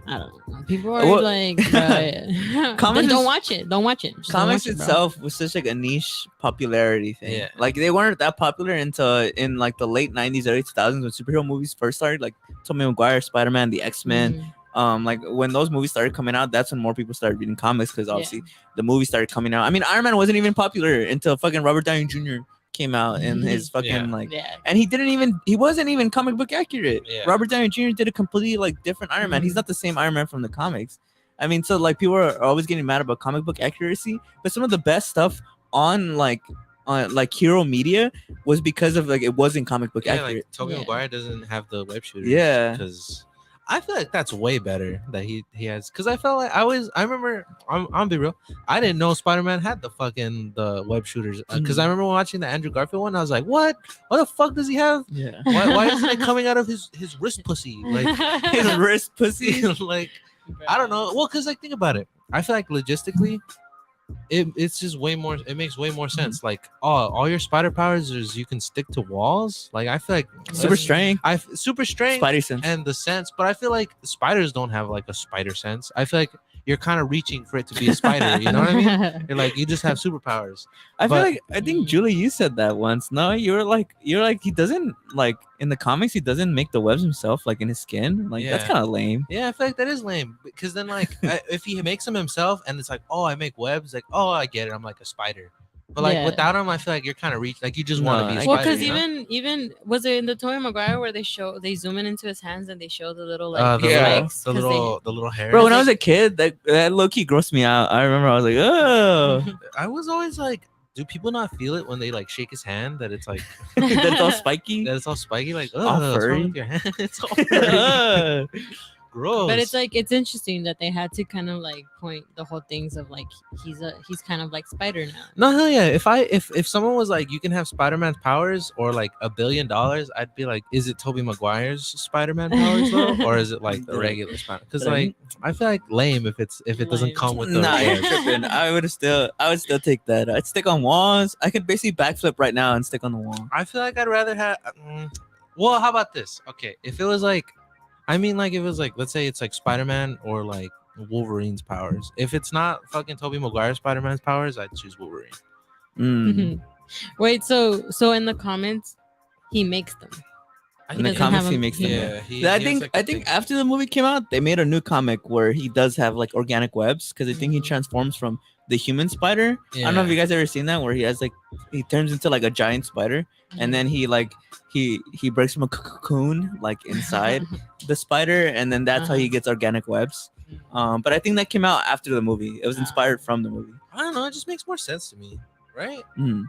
I don't know. People are Well- like, bruh, Comics don't is- watch it. Don't watch it. Just don't Comics watch it, bro. itself was such like a niche popularity thing. Yeah. Like they weren't that popular until in like the late 90s, early 2000s when superhero movies first started, like Tobey Maguire, Spider-Man, the X-Men. Mhm. Like when those movies started coming out, that's when more people started reading comics because Yeah. obviously the movies started coming out. I mean, Iron Man wasn't even popular until fucking Robert Downey Jr. came out and his fucking Yeah. like Yeah. and he wasn't even comic book accurate. Yeah. Robert Downey Jr. did a completely like different Iron Man. He's Mhm. not the same Iron Man from the comics. I mean, so like people are always getting mad about comic book accuracy, but some of the best stuff on like hero media was because of like it wasn't comic book Yeah, accurate. like Tobey Yeah. Maguire doesn't have the web shooters. Yeah. because I feel like that's way better that he has. Because I felt like I remember I'm gonna be real. I didn't know Spider-Man had the web shooters because I remember watching the Andrew Garfield one. I was like, what? What the fuck does he have? Yeah. Why isn't it coming out of his wrist pussy? Like His wrist pussy. like I don't know. Well, because like think about it. I feel like logistically, it's just way more. It makes way more sense. Like, all your spider powers is you can stick to walls. Like, I feel like Super that's- strength. super strength Spidey sense. and the sense. But I feel like spiders don't have like a spider sense. I feel like you're kind of reaching for it to be a spider. You know what I mean? You're like you just have superpowers. I feel but- like I think Julie, you said that once. No, you're like he doesn't like in the comics. He doesn't make the webs himself, like in his skin. Like that's Yeah. kind of lame. Yeah, I feel like that is lame because then like if he makes them himself and it's like, oh, I make webs. Like, oh, I get it. I'm like a spider. But like Yeah. without him, I feel like you're kind of like you just want No, to be a I spider. Well, Spider, because you know? even was it in the Tobey Maguire where they zoom in into his hands and they show the little like the Yeah. legs, the 'cause the little hair. Bro, when I was a kid, that low key grossed me out. I remember I was like, oh, I was always like, do people not feel it when they like shake his hand that it's like that's all spiky. that it's all spiky? Like, All oh, what's wrong furry. with your hand? It's all furry. Ugh. Gross. But it's like it's interesting that they had to kind of like point the whole things of like he's kind of like Spider now. no, hell yeah. If someone was like, you can have Spider-Man's powers or like $1 billion, I'd be like, is it Tobey Maguire's Spider-Man powers though, or is it like the regular Spider? Because But I like I feel like lame if it doesn't Lame. come with the Nah, you're webs. tripping. I would still take that. I'd stick on walls. I could basically backflip right now and stick on the wall. I feel like I'd rather have. Well, how about this? Okay, if it was like, I mean, like if it was like, let's say it's like Spider-Man or like Wolverine's powers. If it's not fucking Tobey Maguire Spider-Man's powers, I'd choose Wolverine. Mm. Wait, so in the comments he makes them. I In the doesn't comics, have he him- makes them. Yeah, I think after the movie came out, they made a new comic where he does have like organic webs because I think he Mhm. transforms from the human spider. I don't know if you guys ever seen that where he has like he turns into like a giant spider and then he like he breaks from a cocoon like inside the spider and then that's how he gets organic webs. But I think that came out after the movie. It was inspired from the movie. I don't know. It just makes more sense to me, right? Mm.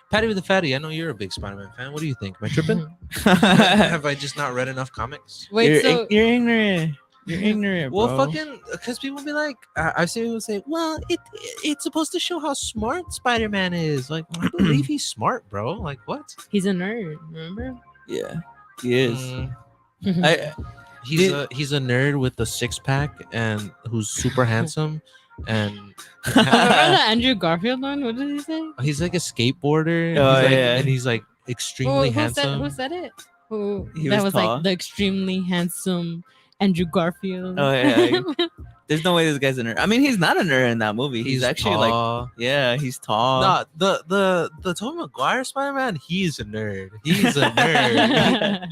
Patty with the Fatty. I know you're a big Spider-Man fan. What do you think? Am I tripping? Have I just not read enough comics? Wait, you're, so you're ignorant. You're ignorant, Well, bro. fucking, because people be like, I've seen people say, well, it's supposed to show how smart Spider-Man is. Like, I believe he's smart, bro. Like, what? he's a nerd, remember? Yeah, he is. Mm, I he's a nerd with a six-pack and who's super handsome, and Remember the Andrew Garfield one? What did he say? he's like a skateboarder. Oh, he's like, yeah. and he's like extremely handsome. Who said it? Who He that was was tall. like the extremely handsome Andrew Garfield. Oh, yeah. There's no way this guy's a nerd. I mean, he's not a nerd in that movie. He's actually like, tall. yeah, he's tall. No, the Tobey Maguire Spider-Man, he's a nerd. He's a nerd.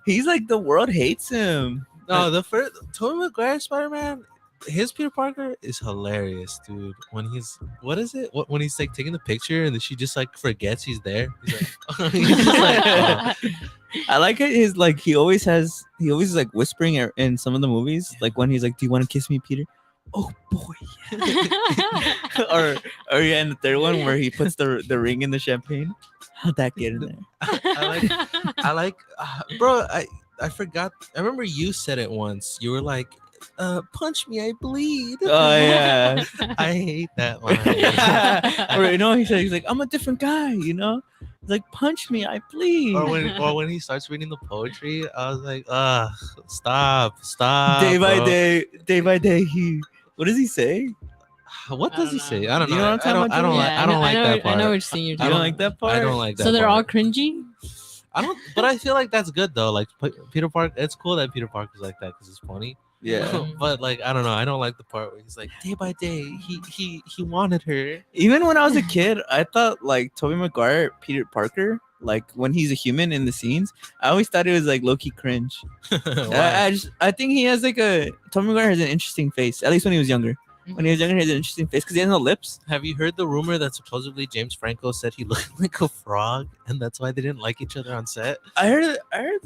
He's like the world hates him. No, the first Tobey Maguire Spider-Man, his Peter Parker is hilarious, dude. When he's what is it? When he's like taking the picture and then she just like forgets he's there. He's like, he's just like, I like it. His like he always is like whispering in some of the movies. Like when he's like, "Do you want to kiss me, Peter?" Oh boy, yeah. or yeah, in the third one where he puts the ring in the champagne. How'd that get in there? I like, bro. I forgot. I remember you said it once. You were like, "Punch me, I bleed." Oh yeah. I hate that line. Or he's like, "I'm a different guy," He's like, "Punch me, I bleed." or when he starts reading the poetry, I was like, stop, Day by bro. day, he. What does he say? What I does don't he know. say? I don't You know. know what I'm talking I don't about, like. Yeah, I don't like know, that part. I know which scene you're You talking don't about. like that part? I don't like that. So they're all part. cringy. I don't. But I feel like that's good though. Like Peter Parker. It's cool that Peter Parker's like that because it's funny. Yeah. But like I don't know. I don't like the part where he's like day by day. He wanted her. Even when I was a kid, I thought like Tobey Maguire, Peter Parker, like when he's a human in the scenes, I always thought it was like low key cringe. Why? I think he has like Tobey Maguire has an interesting face. At least when he was younger. When he was younger, he has an interesting face because he has no lips. Have you heard the rumor that supposedly James Franco said he looked like a frog, and that's why they didn't like each other on set? I heard.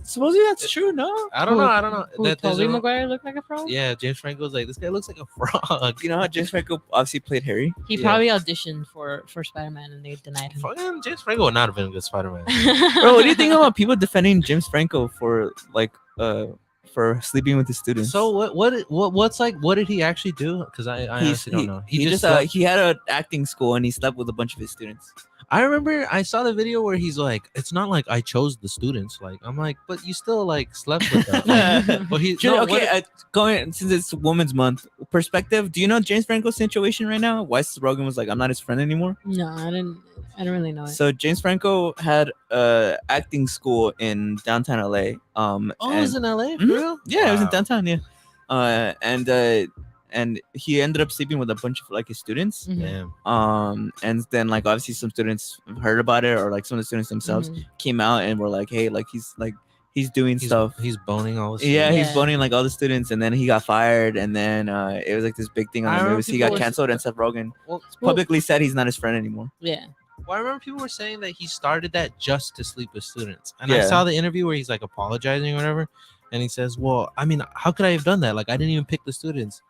Supposedly that's true. No. I don't know. Who, There's Tobey a- Maguire looked like a frog? Yeah, James Franco's like, this guy looks like a frog. You know how James Franco obviously played Harry. He Yeah. probably auditioned for Spider-Man and they denied him. Fucking James Franco would not have been a good Spider-Man. Bro, what do you think about people defending James Franco for for sleeping with his students? So what did he actually do? Because I honestly don't know. He just slept- he had an acting school and he slept with a bunch of his students. I remember I saw the video where he's like, it's not like I chose the students. Like I'm like, but you still like slept with them. Like, but he Sure, no, okay, what- going since it's Women's Month perspective. Do you know James Franco's situation right now? Why Rogan was like, "I'm not his friend anymore." No, I didn't really know it. So James Franco had acting school in downtown LA. oh, it was in LA, for Mhm. real? Yeah, it was in Wow. downtown. Yeah, and he ended up sleeping with a bunch of like his students. Mhm. Damn. And then like obviously some students heard about it, or like some of the students themselves Mhm. came out and were like, "Hey, like he's doing stuff." He's boning all this. Yeah, he's Yeah. boning like all the students, and then he got fired, and then it was like this big thing I on the remember news. He people got were- canceled, and Seth Rogen Well, publicly said he's not his friend anymore. Yeah. Well, I remember people were saying that he started that just to sleep with students. And I Yeah. saw the interview where he's like apologizing or whatever. And he says, well, I mean, how could I have done that? Like, I didn't even pick the students.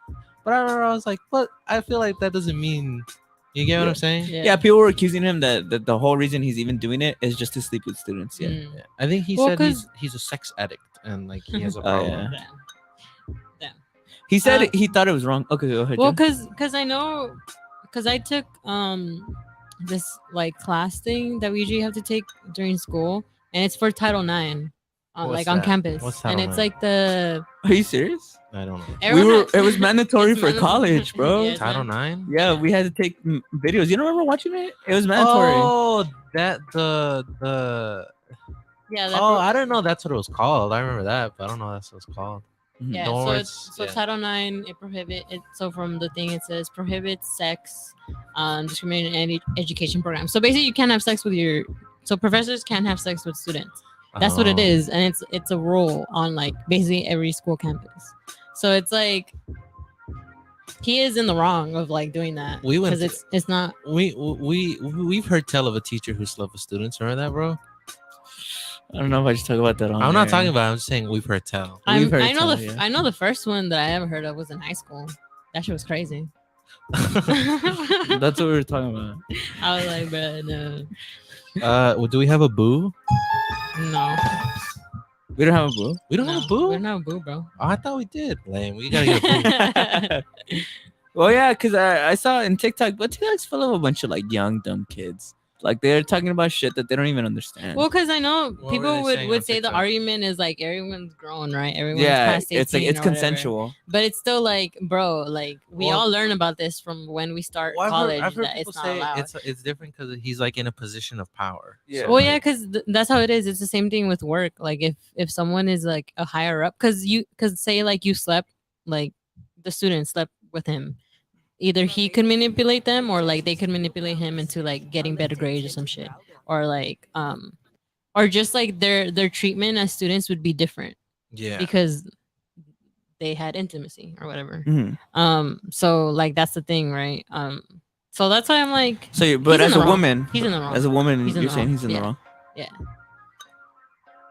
But I remember I was like, but I feel like that doesn't mean, you get what Yeah. I'm saying? Yeah, people were accusing him that the whole reason he's even doing it is just to sleep with students. Yeah. Mm. Yeah. I think he Well, said 'cause- he's a sex addict and like he has a Oh, problem. yeah. He said Uh, he thought it was wrong. Okay, go ahead. Well, Jen. cause I know, cause I took this like class thing that we usually have to take during school, and it's for Title IX, What's like on that? campus, What's and Title it's IX? like the Are you serious? I don't know. everyone It was mandatory it's for mandatory. college, bro. Yeah, it's Title man- 9? Yeah, we had to take videos. You don't remember watching it? It was mandatory. Oh, that the yeah, that oh, I didn't know that's what it was called. I remember that, but I don't know that's what it's called. yeah. the one So where it's it's- so yeah. Title IX it prohibit it. So from the thing it says prohibits sex, discriminating and education programs. So basically, you can't have sex with your. So professors can't have sex with students. That's what it Oh. is, and it's a rule on like basically every school campus. So it's like he is in the wrong of like doing that We went because it's not. We've heard tell of a teacher who slept with students. Remember that, bro? I don't know if I should talk about that on I'm not air. talking about. I'm just saying we've heard tell. We've heard I know tell, the yeah. I know the first one that I ever heard of was in high school. That shit was crazy. That's what we were talking about. I was like, but no, Well, do we have a boo? no, We don't have a boo. We don't no. have a boo. We don't have a boo, bro. Oh, I thought we did. Lame. We gotta get a boo. Well, yeah, because I saw in TikTok, but TikTok's full of a bunch of like young, dumb kids. Like they're talking about shit that they don't even understand. Well, because I know What were people they would, saying would on say the TikTok? argument is like everyone's grown, right? Everyone's yeah, past 18 it's like it's or whatever. consensual. But it's still like, bro, like we Well- all learn about this from when we start Well, college. I've heard that people it's not say allowed. it's different because he's like in a position of power. Yeah. So, Well, like, yeah, because that's how it is. It's the same thing with work. Like if someone is like a higher up, because say like you slept, like the student slept with him, either he could manipulate them or like they could manipulate him into like getting better grades or some shit, or like or just like their treatment as students would be different yeah. because they had intimacy or whatever. Mhm. So like that's the thing, right? So that's why I'm like, So, but he's in as the a wrong. woman, He's in the wrong. as a woman, He's in you're the saying wrong. he's in the Yeah. wrong.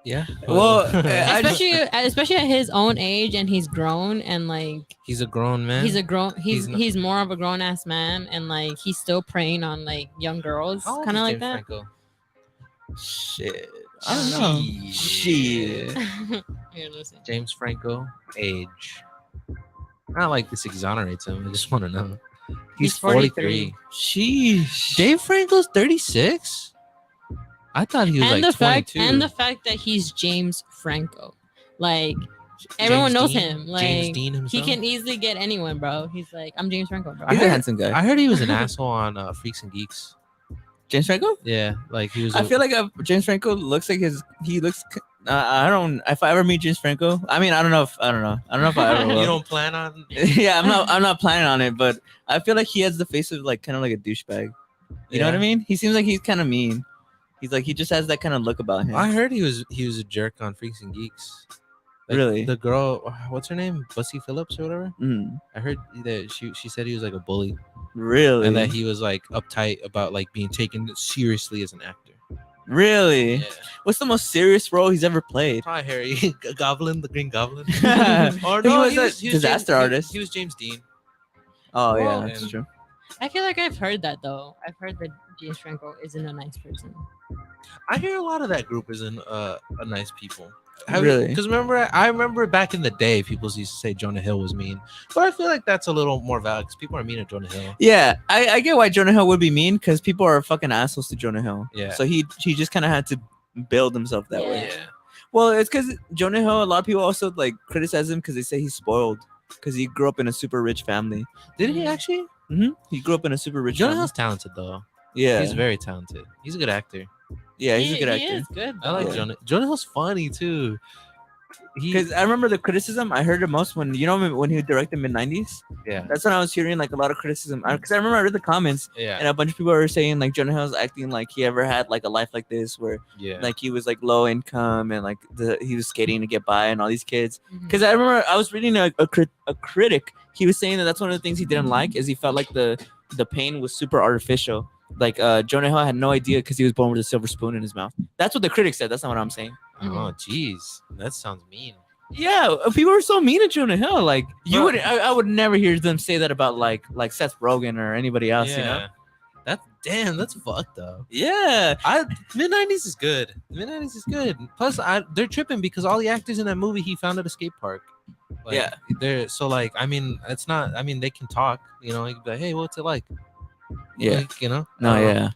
Yeah. Well, I just- especially at his own age, and he's grown, and like he's a grown man. he's more of a grown ass man, and like he's still preying on like young girls, How old kind of is like James that. Franco? Shit. I don't know. Shit. Here, listen. James Franco age. Not like this exonerates him. I just want to know. He's 43. Sheesh. Dave Franco's 36. I thought he was And like the fact 22. and the fact that he's James Franco, like everyone knows Dean? him. James Like Dean he himself? can easily get anyone, bro. He's like, I'm James Franco, bro. He's a handsome guy. I heard he was an asshole on Freaks and Geeks. James Franco? Yeah, like he was. I feel like James Franco looks like he looks. I don't. If I ever meet James Franco, I mean, I don't know if I ever will. you don't plan on. Yeah, I'm not planning on it, but I feel like he has the face of like kind of like a douchebag. You know what I mean? He seems like he's kind of mean. He's like he just has that kind of look about him. I heard he was a jerk on Freaks and Geeks. Like, Really? The girl, what's her name? Bussy Phillips or whatever. Mm, I heard that she said he was like a bully, really? and that he was like uptight about like being taken seriously as an actor. Really? Yeah. What's the most serious role he's ever played? Probably Harry Goblin, the Green Goblin. Or He no, was a James- disaster artist. He was James Dean. Oh Well, yeah, that's and- true. I feel like I've heard that though. I've heard that James Franco isn't a nice person. I hear a lot of that group isn't a nice people. Really? Because I remember back in the day, people used to say Jonah Hill was mean, but I feel like that's a little more valid because people are mean at Jonah Hill. Yeah, I get why Jonah Hill would be mean because people are fucking assholes to Jonah Hill. Yeah. So he just kind of had to build himself that way. Yeah. Well, it's because Jonah Hill. A lot of people also like criticize him because they say he's spoiled because he grew up in a super rich family. Did he actually? He grew up in a super rich Jonah family. Hill's talented though. Yeah, He's very talented. He's a good actor. yeah, he's a good He actor. is good. I like Yeah. Jonah. Jonah Hill's funny too. Because I remember the criticism I heard the most when when he directed mid-90s. Yeah. That's when I was hearing like a lot of criticism. Because I remember I read the comments Yeah. and a bunch of people were saying like Jonah Hill's acting like he ever had like a life like this where Yeah. like he was like low income and like he was skating to get by and all these kids. Mhm. Because I remember I was reading a critic. He was saying that that's one of the things he didn't like is he felt like the pain was super artificial. Like Jonah Hill had no idea because he was born with a silver spoon in his mouth. That's what the critic said. That's not what I'm saying. Oh, jeez, that sounds mean. Yeah, people were so mean to Jonah Hill. Like you Bro. would, I would never hear them say that about like Seth Rogen or anybody else. You know? That's fucked up. Yeah. Mid '90s is good. Mid '90s is good. Plus, they're tripping because all the actors in that movie he found at a skate park. Like, Yeah. They're so like. I mean, it's not. I mean, they can talk. You know, like, hey, what's it like? Yeah. Like, you know. No. Yeah.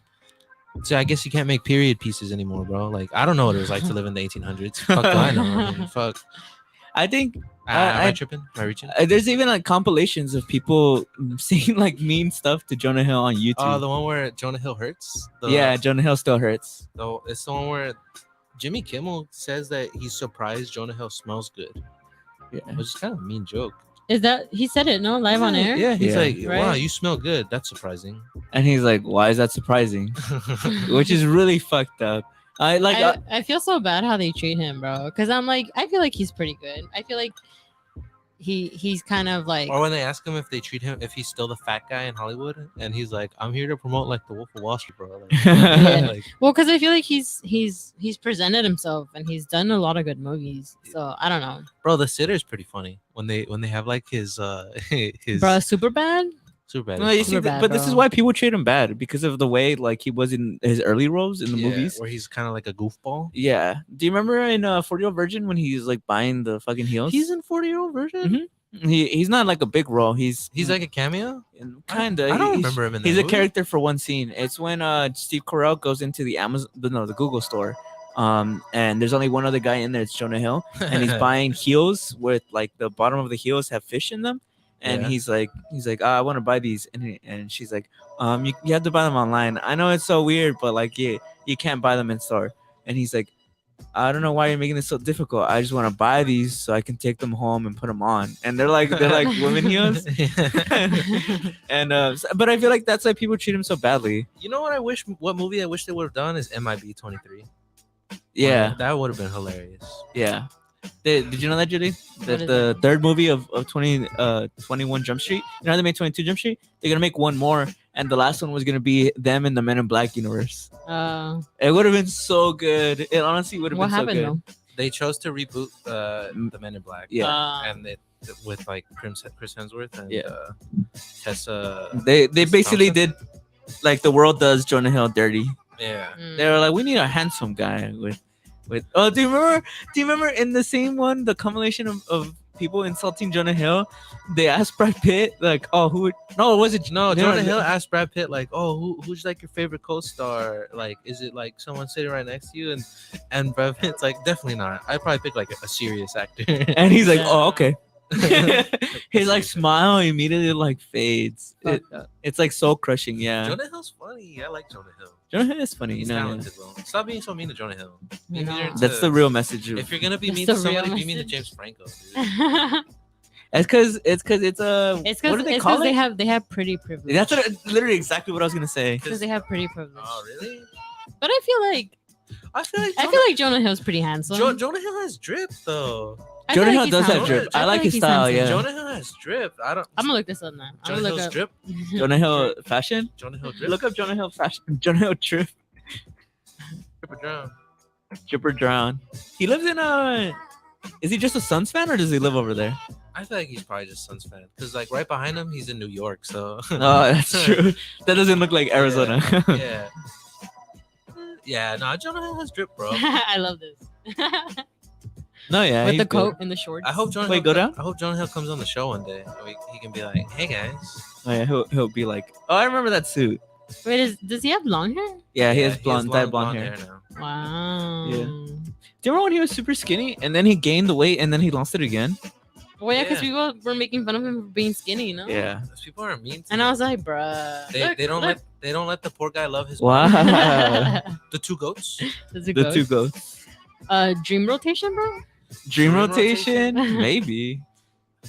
So I guess you can't make period pieces anymore, bro. Like, I don't know what it was like to live in the 1800s. Fuck, do I know? I mean, fuck. I think Am I tripping? Am I reaching? there's even like compilations of people saying like mean stuff to Jonah Hill on YouTube. Oh, the one where Jonah Hill hurts. Yeah, Jonah Hill still hurts. So it's the one where Jimmy Kimmel says that he's surprised Jonah Hill smells good, Yeah. which is kind of a mean joke. Is that he said it? No, live on air. Yeah, he's Yeah. like, wow, Right. you smell good. That's surprising. And he's like, why is that surprising? Which is really fucked up. I feel so bad how they treat him, bro. Because I'm like, I feel like he's pretty good. I feel like he's kind of like Or when they ask him if they treat him, if he's still the fat guy in Hollywood, and he's like, I'm here to promote like the Wolf of Wall Street, bro. Like, like, well, because I feel like he's presented himself and he's done a lot of good movies. So I don't know, bro, The Sitter's pretty funny when they have like his his bro. Super bad. super bad. No, you see, Super bad, but this is bro. why people treat him bad because of the way like he was in his early roles in the movies. where he's kind of like a goofball. Yeah. Do you remember in 40-Year-Old Virgin when he's like buying the fucking heels? He's in 40-Year-Old Virgin. Mhm. He's not like a big role. He's He's like a cameo. kind of. I don't remember him in that He's a movie. character for one scene. It's when Steve Carell goes into the the Google store. And there's only one other guy in there. It's Jonah Hill, and he's buying heels with like the bottom of the heels have fish in them. And Yeah. he's like, I want to buy these, and she's like, you have to buy them online. I know it's so weird, but like, you can't buy them in store. And he's like, I don't know why you're making this so difficult. I just want to buy these so I can take them home and put them on. And they're like women heels. And but I feel like that's why people treat him so badly. You know what movie I wish they would have done is MIB 23. Yeah, That would have been hilarious. yeah. Did you know that, Judy? That is the that? third movie of 21 Jump Street. You know how they made 22 Jump Street? They're gonna make one more, and the last one was gonna be them in the Men in Black universe. It would have been so good. It honestly would have what been so happened good. though? They chose to reboot the Men in Black. Yeah. And it with like Chris Hemsworth and Yeah. Tessa. They Tessa basically Thompson? did like the world does Jonah Hill dirty. Yeah. They were like, we need a handsome guy with. Oh, do you remember in the same one, the compilation of people insulting Jonah Hill? They asked Brad Pitt like, oh, who would? No, was it? No, they Jonah were- Hill asked Brad Pitt like, "Oh, who's like your favorite co-star? Like, is it like someone sitting right next to you?" And Brad Pitt's like, "Definitely not. I'd probably pick like a serious actor." And he's like, Yeah. oh, okay. His like smile immediately like fades. It's like soul crushing. Yeah, Jonah Hill's funny. I like Jonah Hill. Jonah Hill is funny. You He's know, talented, bro. Stop being so mean to Jonah Hill. You know. that's the real message. If you're gonna be That's mean the to somebody, real be mean to message. James Franco. Dude. It's because it's It's what because do they call they it? have pretty privilege. That's literally exactly what I was gonna say. Because they have pretty privilege. Oh, really? But I feel like Jonah Hill's pretty handsome. Jonah Hill has drip though. I feel Jonah like Hill he's does have handsome. drip. I feel like his he's style, handsome. yeah. Jonah Hill has drip. I don't. I'm gonna look this up now. I'm Jonah gonna look Hill's up. drip. Jonah Hill fashion. Jonah Hill drip. Look up Jonah Hill fashion. Jonah Hill trip. Drip or drown. Drip or drown. He lives in Is he just a Suns fan or does he live over there? I feel like he's probably just Suns fan because like right behind him, he's in New York. So Oh, that's true. That doesn't look like Arizona. yeah. Yeah, no, Jonah Hill has drip, bro. I love this. No, yeah. With he's the good. coat and the shorts. I hope Jonah. Wait, Hill go down? I hope Jonah Hill comes on the show one day. He can be like, "Hey guys." Oh, yeah, he'll be like, oh, I remember that suit. Wait, does he have long hair? Yeah, he Yeah, has blonde, dyed blonde hair. now. Wow. Yeah. Do you remember when he was super skinny and then he gained the weight and then he lost it again? Well, yeah, because Yeah. people were making fun of him for being skinny, you know? Yeah. Those people are mean. To And him. I was like, bruh. They don't let the poor guy love his Wow. the two goats. The two goats. Dream rotation, bro. Dream Dream rotation? rotation? Maybe.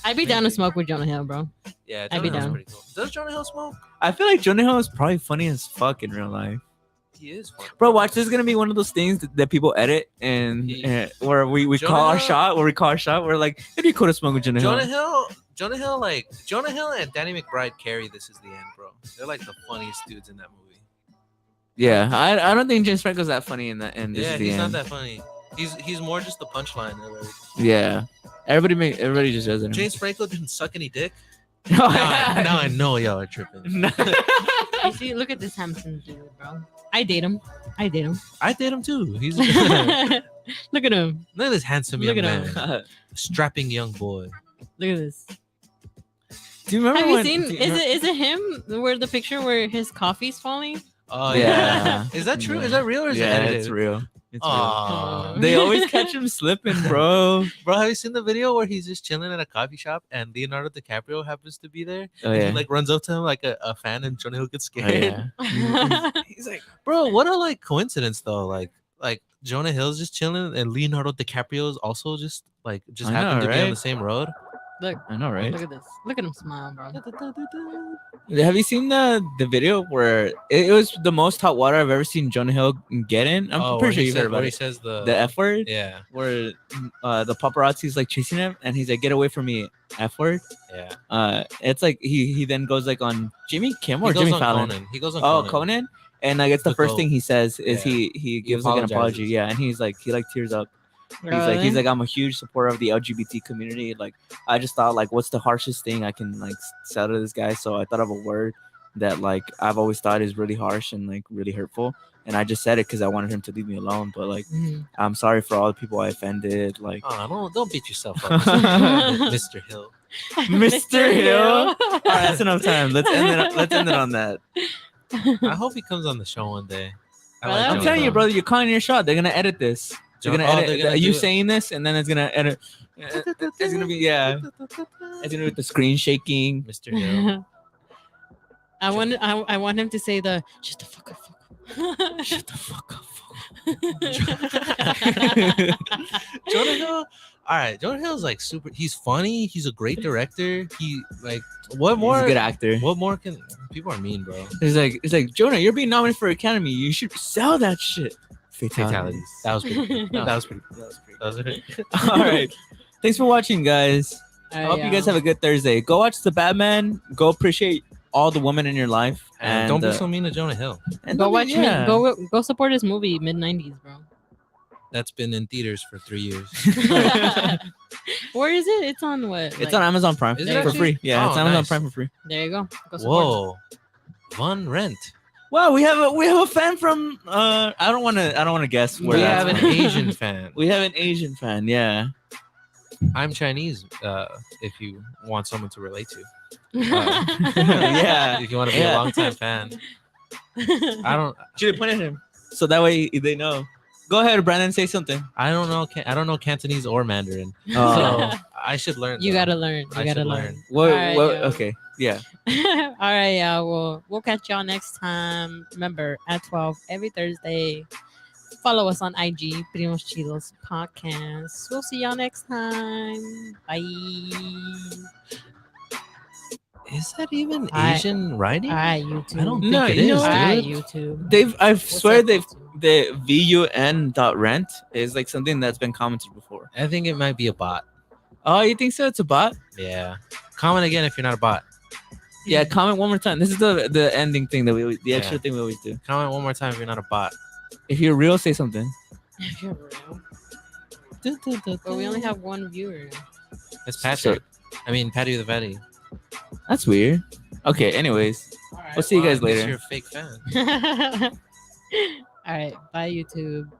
I'd be down to smoke with Jonah Hill, bro. Yeah, I'd be Jonah Hill's down. pretty cool. Does Jonah Hill smoke? I feel like Jonah Hill is probably funny as fuck in real life. He is. Funny. Bro, watch. This is gonna be one of those things that people edit and where we Jonah call our Hill- shot. Where we call our shot. We're like, it'd be cool to smoke with Jonah Hill. Jonah Hill and Danny McBride carry This Is the End, bro. They're like the funniest dudes in that movie. Yeah, I don't think James Franco's that funny in that. And this Yeah, is the he's not end. that funny. He's more just the punchline. Yeah, everybody just does it. James Franco didn't suck any dick. No, Now I know y'all are tripping. You see, look at this handsome dude, bro. I date him. I date him too. He's look look at him. at this handsome Look young at him. man, strapping young boy. Look at this. Do you remember Have you when? seen? do you Is it him? Where the picture where his coffee's falling? Oh Yeah. Is that true? Yeah. Is that real or is yeah, it edited? it's real. It's real. Aw. They always catch him slipping, bro. Bro, have you seen the video where he's just chilling at a coffee shop and Leonardo DiCaprio happens to be there? Oh And yeah. he like runs up to him like a fan and Jonah Hill gets Oh, scared. yeah. He's like, bro, what a like coincidence though. Like Jonah Hill's just chilling and Leonardo DiCaprio is also just I happened know, to be on right? the same road. Look, I know, right? look at this. Look at him smile, bro. Have you seen the video where it was the most hot water I've ever seen Jonah Hill get in? I'm pretty sure you've heard about where he it. says the The F word, Yeah, where the paparazzi's like chasing him, and he's like, "Get away from me, F word." yeah. It's like he then goes like on Jimmy Kimmel or He goes Jimmy on Fallon. Conan. He goes on Oh, Conan. And like it's the The first goat. thing he says is Yeah. he gives like an apology. apologizes. Yeah, and he's like he tears up. He's like I'm a huge supporter of the LGBT community. Like I just thought like what's the harshest thing I can like say to this guy? So I thought of a word that like I've always thought is really harsh and like really hurtful. And I just said it because I wanted him to leave me alone. But like Mhm. I'm sorry for all the people I offended. Like Oh, don't beat yourself up, Mr. Hill. Mr. Hill. All right, that's enough time. Let's end it on that. I hope he comes on the show one day. Well, like I'm I'm Jonah telling you, Hill. brother, you're calling your shot. They're gonna edit this. They're gonna edit. they're gonna you do it. saying this, and then it's gonna edit. It's gonna be It's gonna be with the screen shaking. Mr. Hill. I want him to say the shut the fuck up. Shut the fuck up. Jonah Hill. All right, Jonah Hill's like super. He's funny. He's a great director. He like what He's more? a good actor. What more can people are mean, bro? It's like Jonah, you're being nominated for Academy. You should sell that shit. Fatalities. That was pretty good. No. That was pretty That was pretty That was pretty All right. Thanks for watching, guys. I hope you guys have a good Thursday. Go watch the Batman. Go appreciate all the women in your life. And don't be so mean to Jonah Hill. And Go don't watch be- yeah. go support his movie mid 90s, bro. That's been in theaters for 3 years. Where is it? It's on what? It's on Amazon Prime Is it for actually? free. Yeah, Oh, it's Amazon nice. Prime for free. There you go. Go support. Whoa. Von Rent. Wow, we have a fan from I don't want to guess where We that's have an from. Asian fan. We have an Asian fan. Yeah. I'm Chinese. If you want someone to relate to. Yeah. If you want to be Yeah. a longtime fan. I don't. Should I point at him so that way they know? Go ahead, Brandon. Say something. I don't know. I don't know Cantonese or Mandarin. Oh. So I should learn. you though. gotta learn. You I gotta should learn. learn. What? Alright, What? yeah. Okay. Yeah. All right, yeah. We'll catch y'all next time. Remember at 12 every Thursday. Follow us on IG, Primos Chidos Podcast. We'll see y'all next time. Bye. Is that even I- Asian writing? All right, YouTube. I don't think No, it you is, know All what? right, dude. YouTube. I What's swear up, they've YouTube? the VUN.rent is like something that's been commented before. I think it might be a bot. Oh, you think so? It's a bot? Yeah. Comment again if you're not a bot. Yeah. Comment one more time. This is the ending thing the extra Yeah. thing we always do. Comment one more time if you're not a bot. If you're real, say something. If you're real. But we only have one viewer. It's Patrick. I mean, Patty the Fatty. That's weird. Okay. Anyways, All right. we'll see you guys Well, I guess later. You're a fake fan. All right. Bye, YouTube.